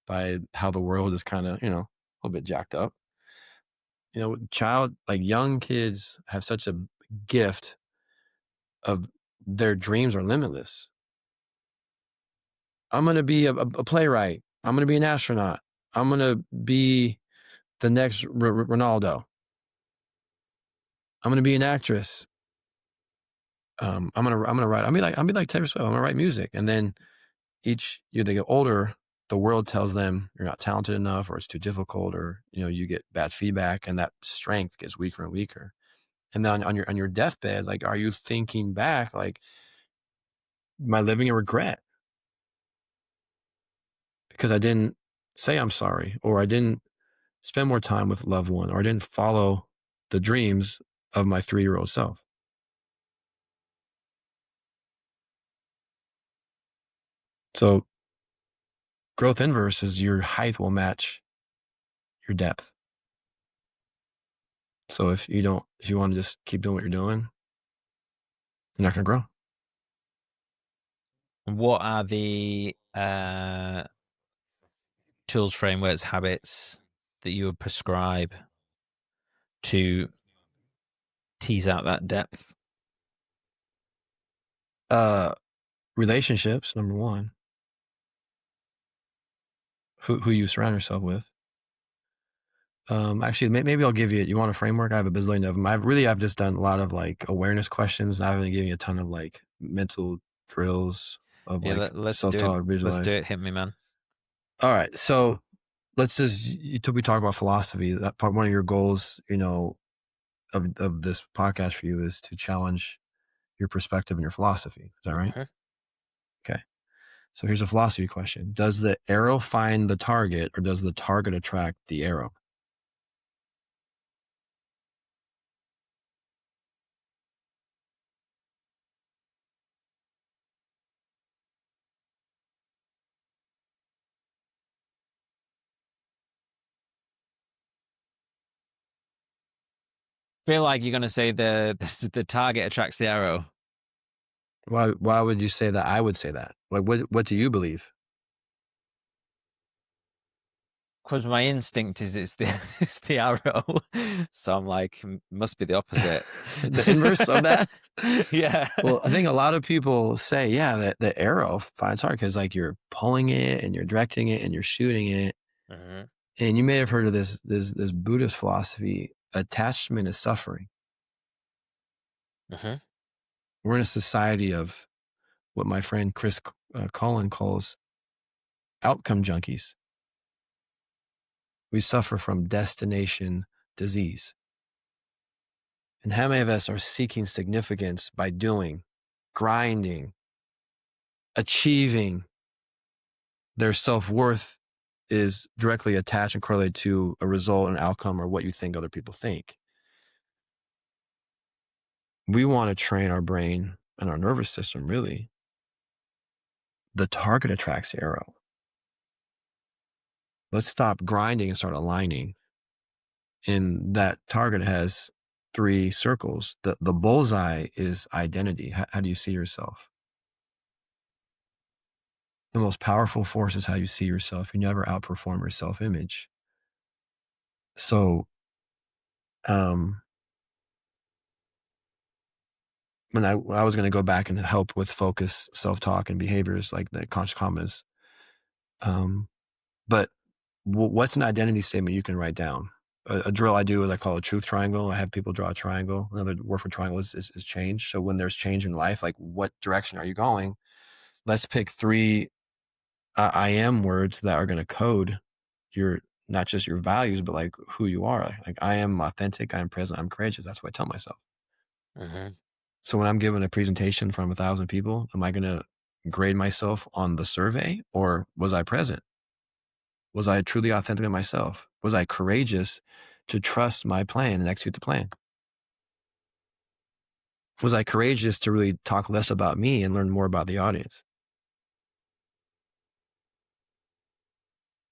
by how the world is kind of, a little bit jacked up? Like young kids have such a gift of their dreams are limitless. I'm going to be a playwright. I'm going to be an astronaut. I'm going to be the next Ronaldo. I'm going to be an actress. I'm gonna write. I'll be like Taylor Swift. I'm gonna write music, and then each year they get older, the world tells them you're not talented enough, or it's too difficult, or you get bad feedback, and that strength gets weaker and weaker. And then on your deathbed, like, are you thinking back, like, am I living in regret because I didn't say I'm sorry, or I didn't spend more time with a loved one, or I didn't follow the dreams of my 3-year-old self? So growth inverse is your height will match your depth. So if you want to just keep doing what you're doing, you're not going to grow. What are the tools, frameworks, habits that you would prescribe to tease out that depth? Relationships, number one. Who you surround yourself with. Actually, maybe I'll give you. You want a framework? I have a bazillion of them. I've just done a lot of like awareness questions. I haven't given you a ton of like mental drills of Yeah, like let's do self-taught it. Let's do visualize. it. Hit me, man. All right, so let's just we talk about philosophy. That part, one of your goals, of this podcast for you is to challenge your perspective and your philosophy. Is that right? Mhm. Okay. So here's a philosophy question. Does the arrow find the target, or does the target attract the arrow? Feel like you're gonna say the target attracts the arrow. Why would you say that? I would say that. Like, what do you believe? Because my instinct is it's the it's the arrow. So I'm like, must be the opposite. The inverse of that? Yeah. Well, I think a lot of people say, yeah, that the arrow finds hard because like you're pulling it and you're directing it and you're shooting it. Mhm. And you may have heard of this Buddhist philosophy, attachment is suffering. Mhm. We're in a society of what my friend Collin calls outcome junkies. We suffer from destination disease. And how many of us are seeking significance by doing, grinding, achieving? Their self-worth is directly attached and correlated to a result, an outcome, or what you think other people think. We want to train our brain and our nervous system, really. The target attracts the arrow. Let's stop grinding and start aligning. And that target has 3 circles. The bullseye is identity. How do you see yourself? The most powerful force is how you see yourself. You never outperform your self-image. So, um, when I was going to go back and help with focus, self-talk, and behaviors like the conscious calmness, but what's an identity statement you can write down? A drill I do is I call a truth triangle. I have people draw a triangle. Another word for triangle is change. So when there's change in life, like what direction are you going? Let's pick 3 I am words that are going to code your, not just your values, but like who you are. Like I am authentic, I am present, I'm courageous. That's what I tell myself. Mhm. So when I'm giving a presentation from 1,000 people, am I going to grade myself on the survey, or was I present? Was I truly authentic to myself? Was I courageous to trust my plan and execute the plan? Was I courageous to really talk less about me and learn more about the audience?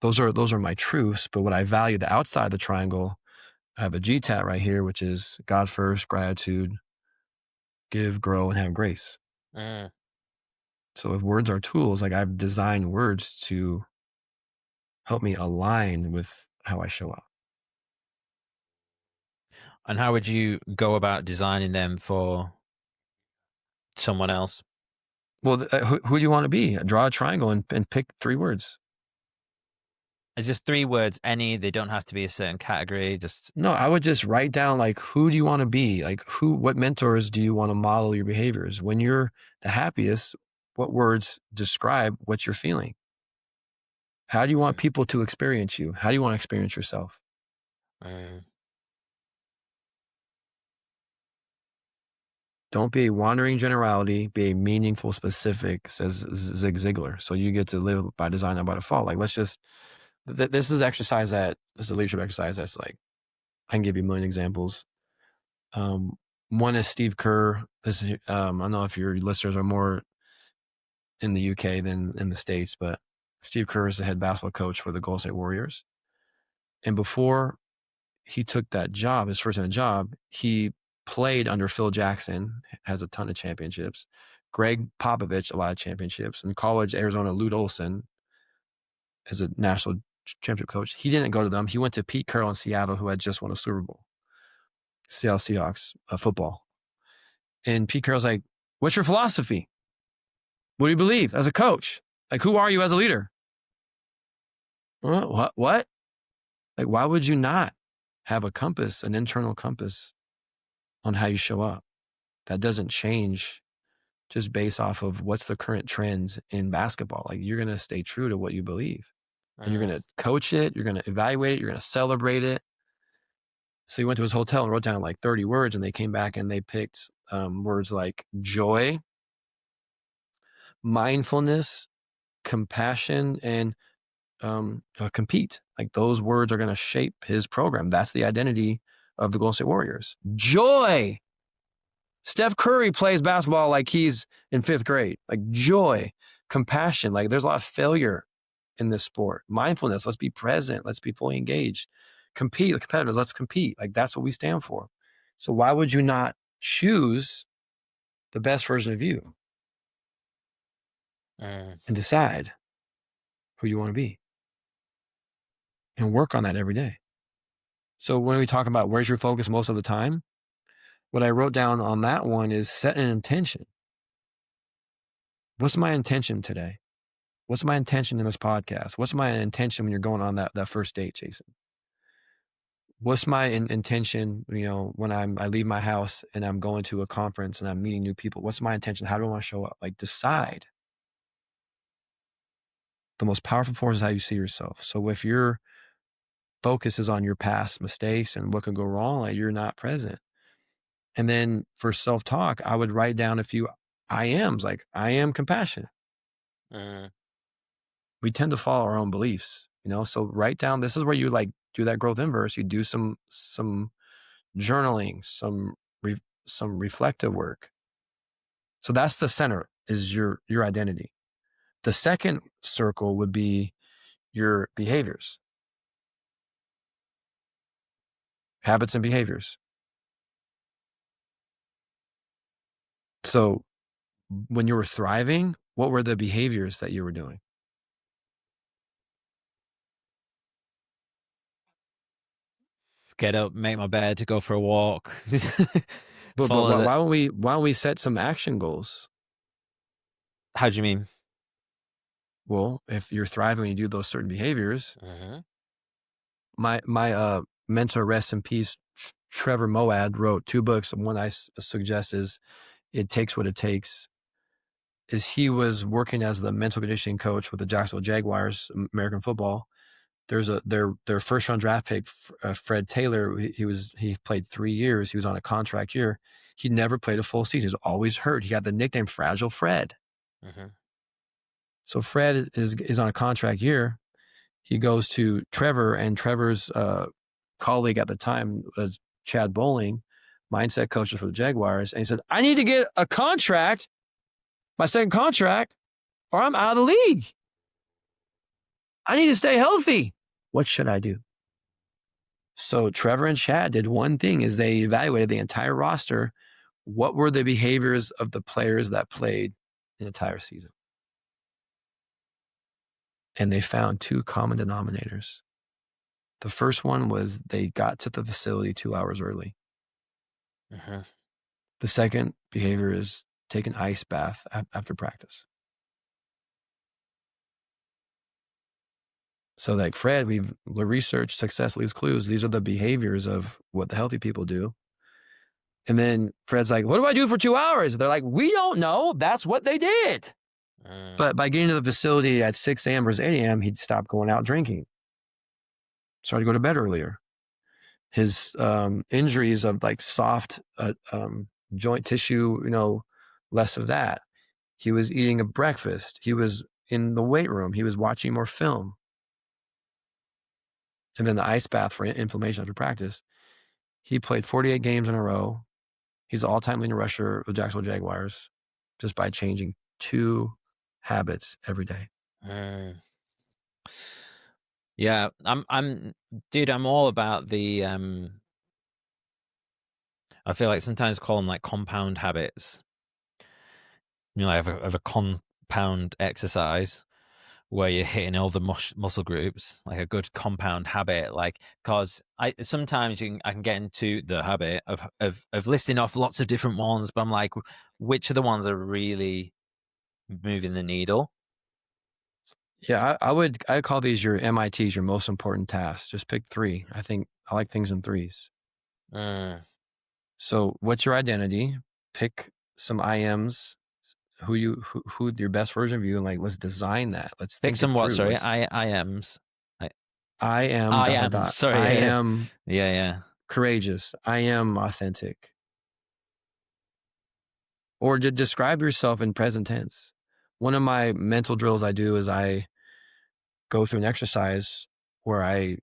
Those are my truths, but what I value the outside the triangle, I have a GTAT right here, which is God first, gratitude, give, grow, and have grace. Mm. So if words are tools, like I've designed words to help me align with how I show up. And how would you go about designing them for someone else? Well, who do you want to be? Draw a triangle and pick 3 words. It's just 3 words, any, they don't have to be a certain category, just No, I would just write down like, who do you want to be? Like what mentors do you want to model your behaviors? When you're the happiest, what words describe what you're feeling? How do you want mm, people to experience you? How do you want to experience yourself? mm, Don't be a wandering generality, be a meaningful specific, says Zig Ziglar. So you get to live by design, not by default. Like, let's just, this is exercise this is a leadership exercise that's like, I can give you a million examples. One is Steve Kerr. I don't know if your listeners are more in the UK than in the States, but Steve Kerr is the head basketball coach for the Golden State Warriors. And before he took that job, his first job, he played under Phil Jackson, has a ton of championships. Greg Popovich, a lot of championships. In college, Arizona, Lute Olson is a national championship coach. He didn't go to them. He went to Pete Carroll in Seattle, who had just won a Super Bowl. Seattle Seahawks, football. And Pete Carroll's like, what's your philosophy? What do you believe as a coach? Like, who are you as a leader? What? Like, why would you not have a compass, an internal compass on how you show up? That doesn't change just based off of what's the current trends in basketball. Like, you're going to stay true to what you believe, and you're mm. going to coach it. You're going to evaluate it. You're going to celebrate it. So he went to his hotel and wrote down like 30 words, and they came back and they picked words like joy, mindfulness, compassion, and compete. Like those words are going to shape his program. That's the identity of the Golden State Warriors. Joy. Steph Curry plays basketball like he's in 5th grade. Like joy, compassion. Like there's a lot of failure in this sport. Mindfulness. Let's be present. Let's be fully engaged. Compete. The competitors. Let's compete. Like that's what we stand for. So why would you not choose the best version of you and decide who you want to be and work on that every day? So when we talk about where's your focus most of the time, what I wrote down on that one is set an intention. What's my intention today? What's my intention in this podcast? What's my intention when you're going on that first date, Jason? What's my intention, when I leave my house and I'm going to a conference and I'm meeting new people? What's my intention? How do I want to show up? Like decide. The most powerful force is how you see yourself. So if your focus is on your past mistakes and what could go wrong, like you're not present. And then for self-talk, I would write down a few I ams, like I am compassionate. We tend to follow our own beliefs, so write down, this is where you like do that growth inverse. You do some journaling, some reflective work. So that's the center, is your identity. The second circle would be your behaviors, habits and behaviors. So when you were thriving, what were the behaviors that you were doing? Get up, make my bed, to go for a walk. But why don't we set some action goals? How do you mean? Well, if you're thriving when you do those certain behaviors, my mentor, rest in peace, Trevor Moawad, wrote 2 books. One I suggest is It Takes What It Takes. Is he was working as the mental conditioning coach with the Jacksonville Jaguars, American football. There's their first round draft pick, Fred Taylor. He played 3 years. He was on a contract year. He never played a full season. He was always hurt. He got the nickname Fragile Fred. So Fred is on a contract year. He goes to Trevor, and Trevor's colleague at the time was Chad Bowling, mindset coach for the Jaguars. And he said, I need to get a contract, my second contract, or I'm out of the league. I need to stay healthy. What should I do? So Trevor and Chad did one thing, is they evaluated the entire roster. What were the behaviors of the players that played the entire season? And they found 2 common denominators. The first one was they got to the facility 2 hours early. The second behavior is take an ice bath after practice. So like Fred, we've researched success leaves clues. These are the behaviors of what the healthy people do. And then Fred's like, what do I do for 2 hours? They're like, we don't know. That's what they did. But by getting to the facility at 6 a.m. versus 8 a.m., he'd stop going out drinking. Started to go to bed earlier. His injuries of like soft joint tissue, less of that. He was eating a breakfast. He was in the weight room. He was watching more film. And then the ice bath for inflammation after practice. He played 48 games in a row. He's the all-time leading rusher of the Jacksonville Jaguars just by changing 2 habits every day. Yeah, I'm all about the I feel like sometimes call them like compound habits. Like of a compound exercise where you're hitting all the muscle groups, like a good compound habit. Like, cause I can get into the habit of listing off lots of different ones, but I'm like, which of the ones are really moving the needle? Yeah, I call these your MITs, your most important tasks. Just pick 3. I think I like things in 3s. So what's your identity? Pick some IMs, who your best version of you, and like, let's design that. Let's pick think some it what? through. Sorry, IMs. I am. Sorry, I am. Yeah. Courageous. I am authentic. or to describe yourself in present tense. One of my mental drills I do is I go through an exercise where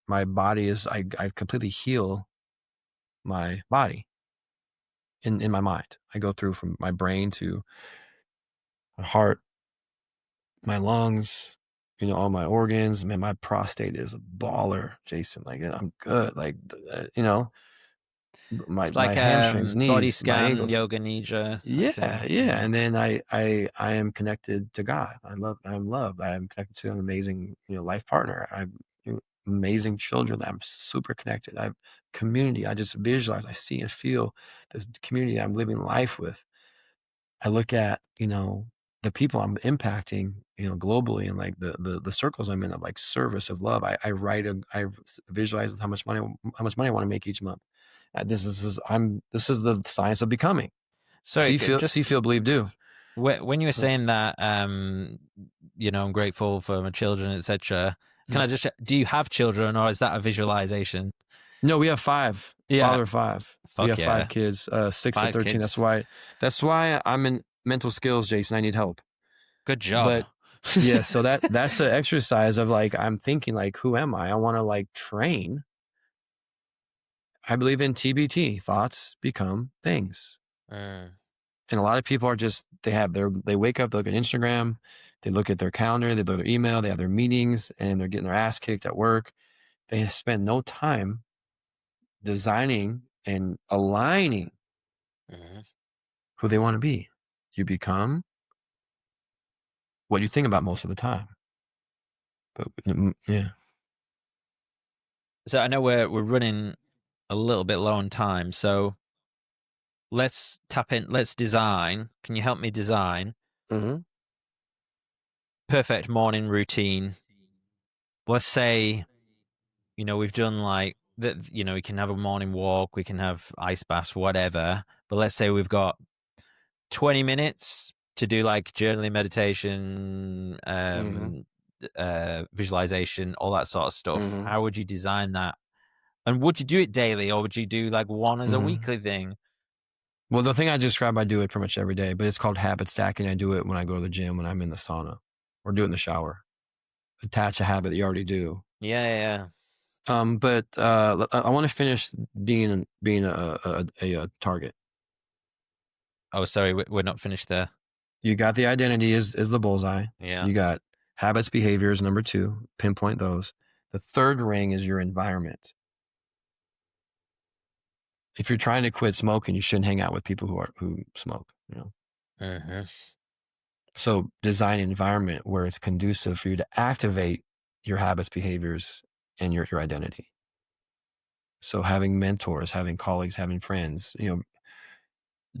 my body is, I completely heal my body in my mind. I go through from my brain to my heart, my lungs, all my organs. Man, my prostate is a baller, Jason. Like, I'm good. Like, It's my like hamstrings, body knees, my scan, ankles. yoga nidra type Yeah, thing. yeah. And then I am connected to God. I'm loved. I am connected to an amazing, life partner. I'm amazing children. I'm super connected. I have community. I just visualize, I see and feel this community I'm living life with. I look at, the people I'm impacting, globally, and like the circles I'm in of like service of love. I visualize how much money I want to make each month. This is the science of becoming. Sorry, just See, feel, believe, do. when you were So, saying that, I'm grateful for my children, etc. Can I just do you have children, or is that a visualization? no, we have 5. Yeah, Father of 5. We fuck have 5 yeah, kids, 6 to 5 13. kids. That's why I'm in mental skills, Jason. I need help. Good job. But yeah, so that's an exercise of like, I'm thinking like, who am I? I want to like train. I believe in TBT, thoughts become things. Mm. And a lot of people are just, they wake up, they look at Instagram, they look at their calendar, they look at their email, they have their meetings, and they're getting their ass kicked at work. They spend no time designing and aligning Mhm. who they want to be. You become what you think about most of the time. But yeah. So I know we're running a little bit low on time, so let's tap in. Let's design. Can you help me design Mm-hmm. perfect morning routine? Let's say we've done like that. We can have a morning walk, we can have ice baths, whatever. But let's say we've got 20 minutes to do like journaling, meditation, Mm-hmm. visualization, all that sort of stuff. Mm-hmm. How would you design that? And would you do it daily, or would you do like one as a Mm-hmm. weekly thing? Well, the thing I described, I do it pretty much every day, but it's called habit stacking. I do it when I go to the gym, when I'm in the sauna, or do it in the shower. Attach a habit that you already do. Yeah, yeah, yeah. But I want to finish being a target. Oh, sorry, we're not finished there. You got the identity is the bullseye. Yeah. You got habits, behaviors, number 2. Pinpoint those. The third ring is your environment. If you're trying to quit smoking, you shouldn't hang out with people who smoke. Mm-hmm. So design an environment where it's conducive for you to activate your habits, behaviors, and your identity. So having mentors, having colleagues, having friends,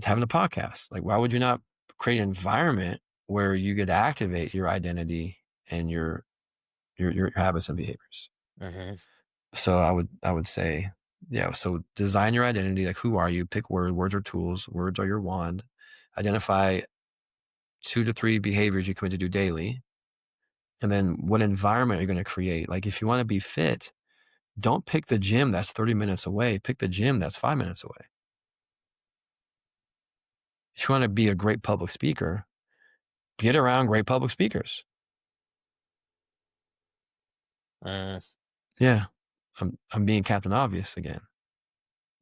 having a podcast. Like, why would you not create an environment where you get to activate your identity and your habits and behaviors? Mm-hmm. So I would say, yeah. So design your identity. Like, who are you? Pick words. Words are tools. Words are your wand. Identify 2 to 3 behaviors you commit to do daily. And then what environment are you going to create? Like, if you want to be fit, don't pick the gym that's 30 minutes away. Pick the gym that's 5 minutes away. If you want to be a great public speaker, get around great public speakers. Yeah. I'm being Captain Obvious again.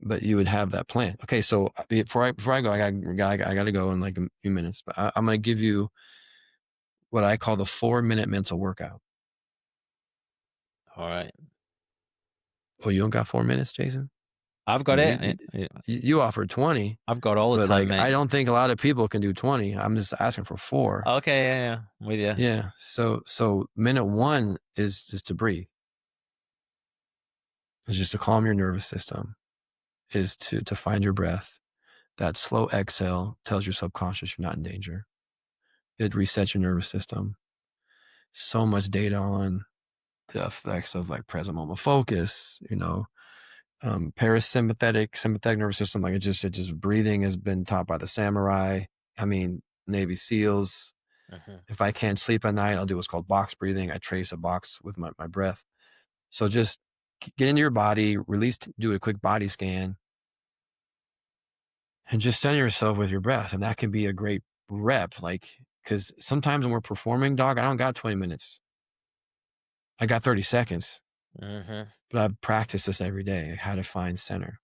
But you would have that plan. Okay, so before I go, I got to go in like a few minutes. But I'm going to give you what I call the 4-minute mental workout. All right. Oh, you don't got 4 minutes, Jason? I've got it. You offered 20. I've got all the But time, like, mate. I don't think a lot of people can do 20. I'm just asking for 4. Okay, yeah. I'm with you. Yeah. So minute 1 is just to breathe. It's just to calm your nervous system. Is to find your breath. That slow exhale tells your subconscious you're not in danger. It resets your nervous system. So much data on the effects of like present moment focus, parasympathetic, sympathetic nervous system. Like it just breathing has been taught by the samurai. I mean, Navy SEALs. Mm-hmm. If I can't sleep at night, I'll do what's called box breathing. I trace a box with my breath. So just get into your body, do a quick body scan. and just center yourself with your breath. And that can be a great rep. Like, because sometimes when we're performing, dog, I don't got 20 minutes. I got 30 seconds. Mm-hmm. But I've practiced this every day, how to find center.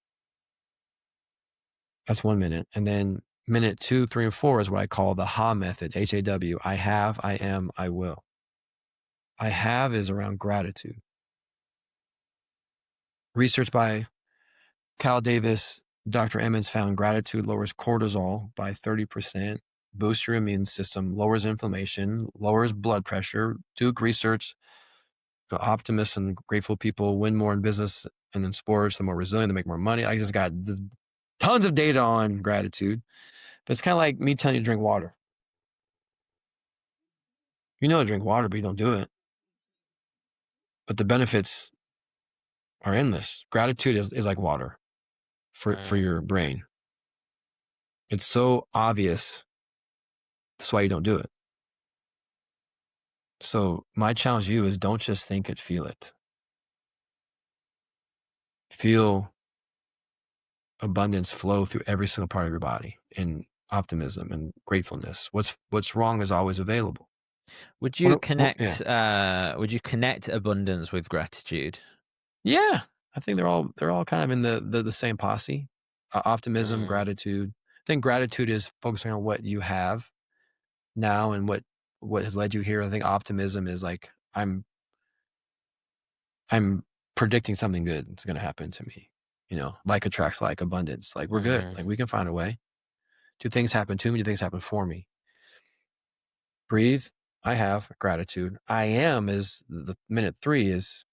That's 1 minute. And then minute 2, 3, and 4 is what I call the HA method, HAW. I have, I am, I will. I have is around gratitude. Research by Cal Davis, Dr. Emmons found gratitude lowers cortisol by 30%, boosts your immune system, lowers inflammation, lowers blood pressure. Duke research, optimists and grateful people win more in business and in sports, they're more resilient, they make more money. I just got tons of data on gratitude. But it's kind of like me telling you to drink water. You know to drink water, but you don't do it. But the benefits are endless. Gratitude is like water for your brain. It's so obvious. That's why you don't do it. So my challenge to you is don't just think it, feel it. Feel abundance flow through every single part of your body in optimism and gratefulness. What's wrong is always available. Would you connect abundance with gratitude? Yeah. I think they're all kind of in the same posse. Optimism, gratitude. I think gratitude is focusing on what you have now and what has led you here. I think optimism is like I'm predicting something good is going to happen to me. You know, like attracts like, abundance. Like we're good. Like we can find a way. Do things happen to me? Do things happen for me? Breathe. I have gratitude. I am is the minute 3 is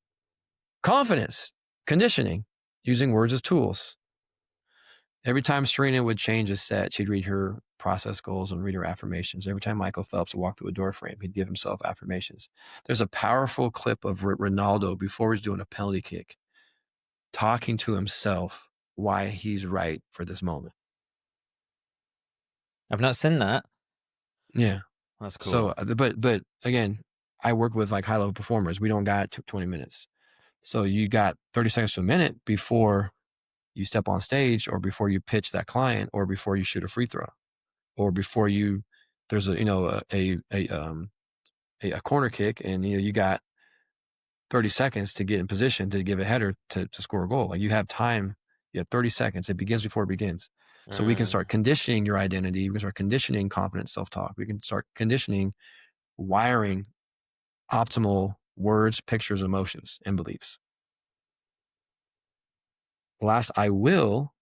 confidence, conditioning, using words as tools. Every time Serena would change a set, she'd read her process goals and read her affirmations. Every time Michael Phelps would walk through a door frame, he'd give himself affirmations. There's a powerful clip of Ronaldo before he's doing a penalty kick, talking to himself why he's right for this moment. I've not seen that. Yeah. That's cool. So, but again, I work with like high-level performers. We don't got 20 minutes. So you got 30 seconds to a minute before you step on stage or before you pitch that client or before you shoot a free throw or before there's a corner kick and you got 30 seconds to get in position to give a header to score a goal. Like you have time, you have 30 seconds. It begins before it begins. So we can start conditioning your identity. We can start conditioning confident self-talk. We can start conditioning, wiring optimal words, pictures, emotions, and beliefs. Last, I will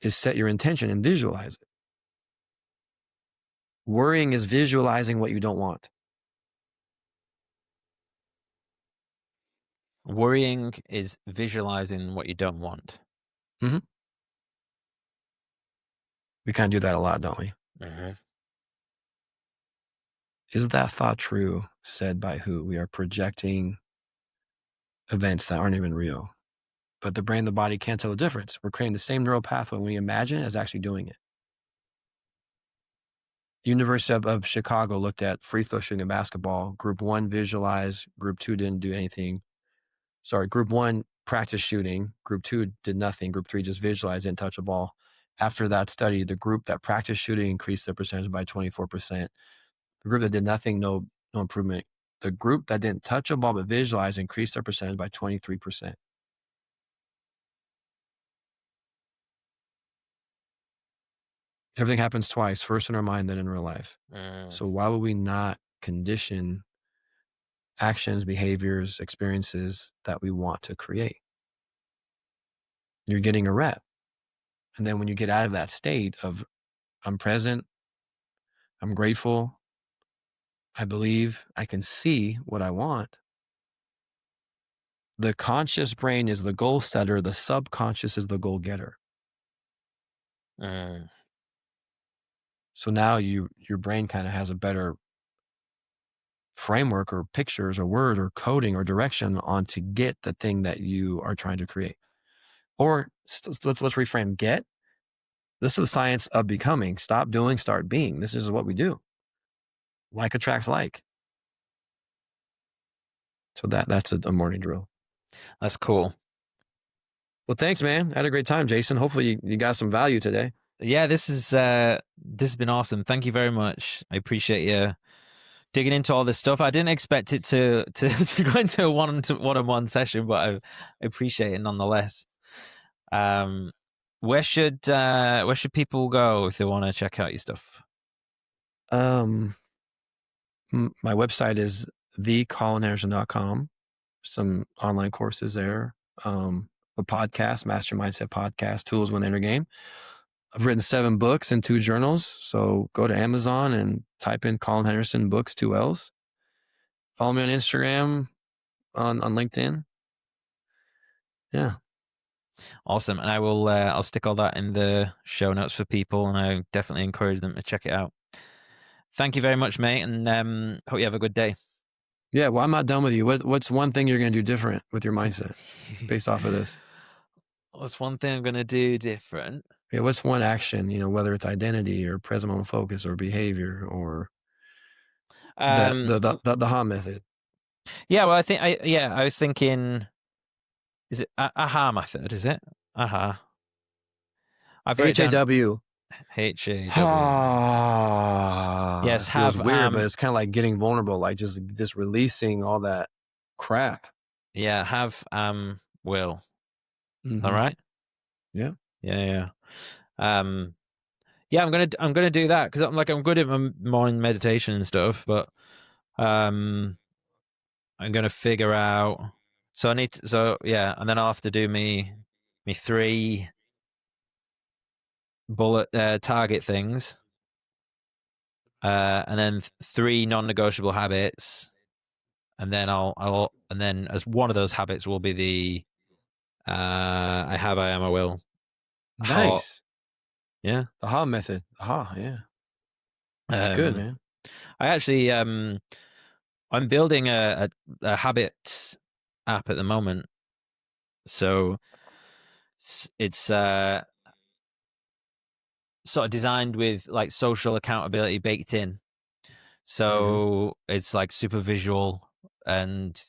is set your intention and visualize it. Worrying is visualizing what you don't want. Worrying is visualizing what you don't want. Mm-hmm. We kind of do that a lot, don't we? Mm-hmm. Is that thought true? Said by who? We are projecting events that aren't even real. But the brain and the body can't tell the difference. We're creating the same neural pathway when we imagine it as actually doing it. University of Chicago looked at free throw shooting and basketball. Group 1 visualized. Group 2 didn't do anything. Sorry, group 1 practiced shooting. Group 2 did nothing. Group 3 just visualized, didn't touch a ball. After that study, the group that practiced shooting increased their percentage by 24%. The group that did nothing, no improvement. The group that didn't touch a ball but visualized increased their percentage by 23%. Everything happens twice, first in our mind, then in real life. So why would we not condition actions, behaviors, experiences that we want to create? You're getting a rep. And then when you get out of that state of I'm present, I'm grateful, I believe, I can see what I want. The conscious brain is the goal setter. The subconscious is the goal getter. So now your brain kind of has a better framework or pictures or word or coding or direction on to get the thing that you are trying to create. Or let's reframe get. This is the science of becoming. Stop doing, start being. This is what we do. Like attracts like. So that's a morning drill. That's cool. Well, thanks, man. I had a great time, Jason. Hopefully you got some value today. Yeah, this has been awesome. Thank you very much. I appreciate you digging into all this stuff. I didn't expect it to go into a one-on-one session, but I appreciate it nonetheless. Um, where should people go if they want to check out your stuff? My website is thecollinhenderson.com. Some online courses there. A podcast, Master Mindset Podcast, Tools When Enter Game. I've written 7 books and 2 journals. So go to Amazon and type in Collin Henderson books, 2 L's. Follow me on Instagram, on LinkedIn. Yeah. Awesome. And I'll stick all that in the show notes for people, and I definitely encourage them to check it out. Thank you very much, mate, and hope you have a good day. Yeah, well, I'm not done with you. What's one thing you're going to do different with your mindset based off of this? What's one thing I'm going to do different? Yeah, what's one action, whether it's identity or present moment focus or behavior or the Ha method? Yeah, well, I was thinking, is it AHA method? Is it AHA? I've written down HAW. HAW. Ah, Yes, it feels have weird, but it's kind of like getting vulnerable, like just releasing all that crap. yeah, have will. Mm-hmm. All right. Yeah. Yeah. Yeah, I'm gonna do that because I'm good at my morning meditation and stuff, but I'm gonna figure out. So and then I'll have to do me 3 bullet target things, and then 3 non-negotiable habits, and then and then as one of those habits will be the I am, I will. Nice. Yeah. The Ha method. Aha. Yeah. That's good, man. I actually I'm building a habit app at the moment, so it's sort of designed with like social accountability baked in. So it's like super visual, and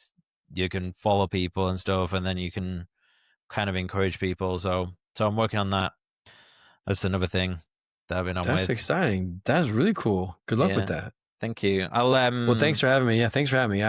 you can follow people and stuff, and then you can kind of encourage people. So I'm working on that. That's another thing that I've been on with. That's exciting. That's really cool. Good luck with that. Thank you. I'll Well, thanks for having me. Yeah, thanks for having me.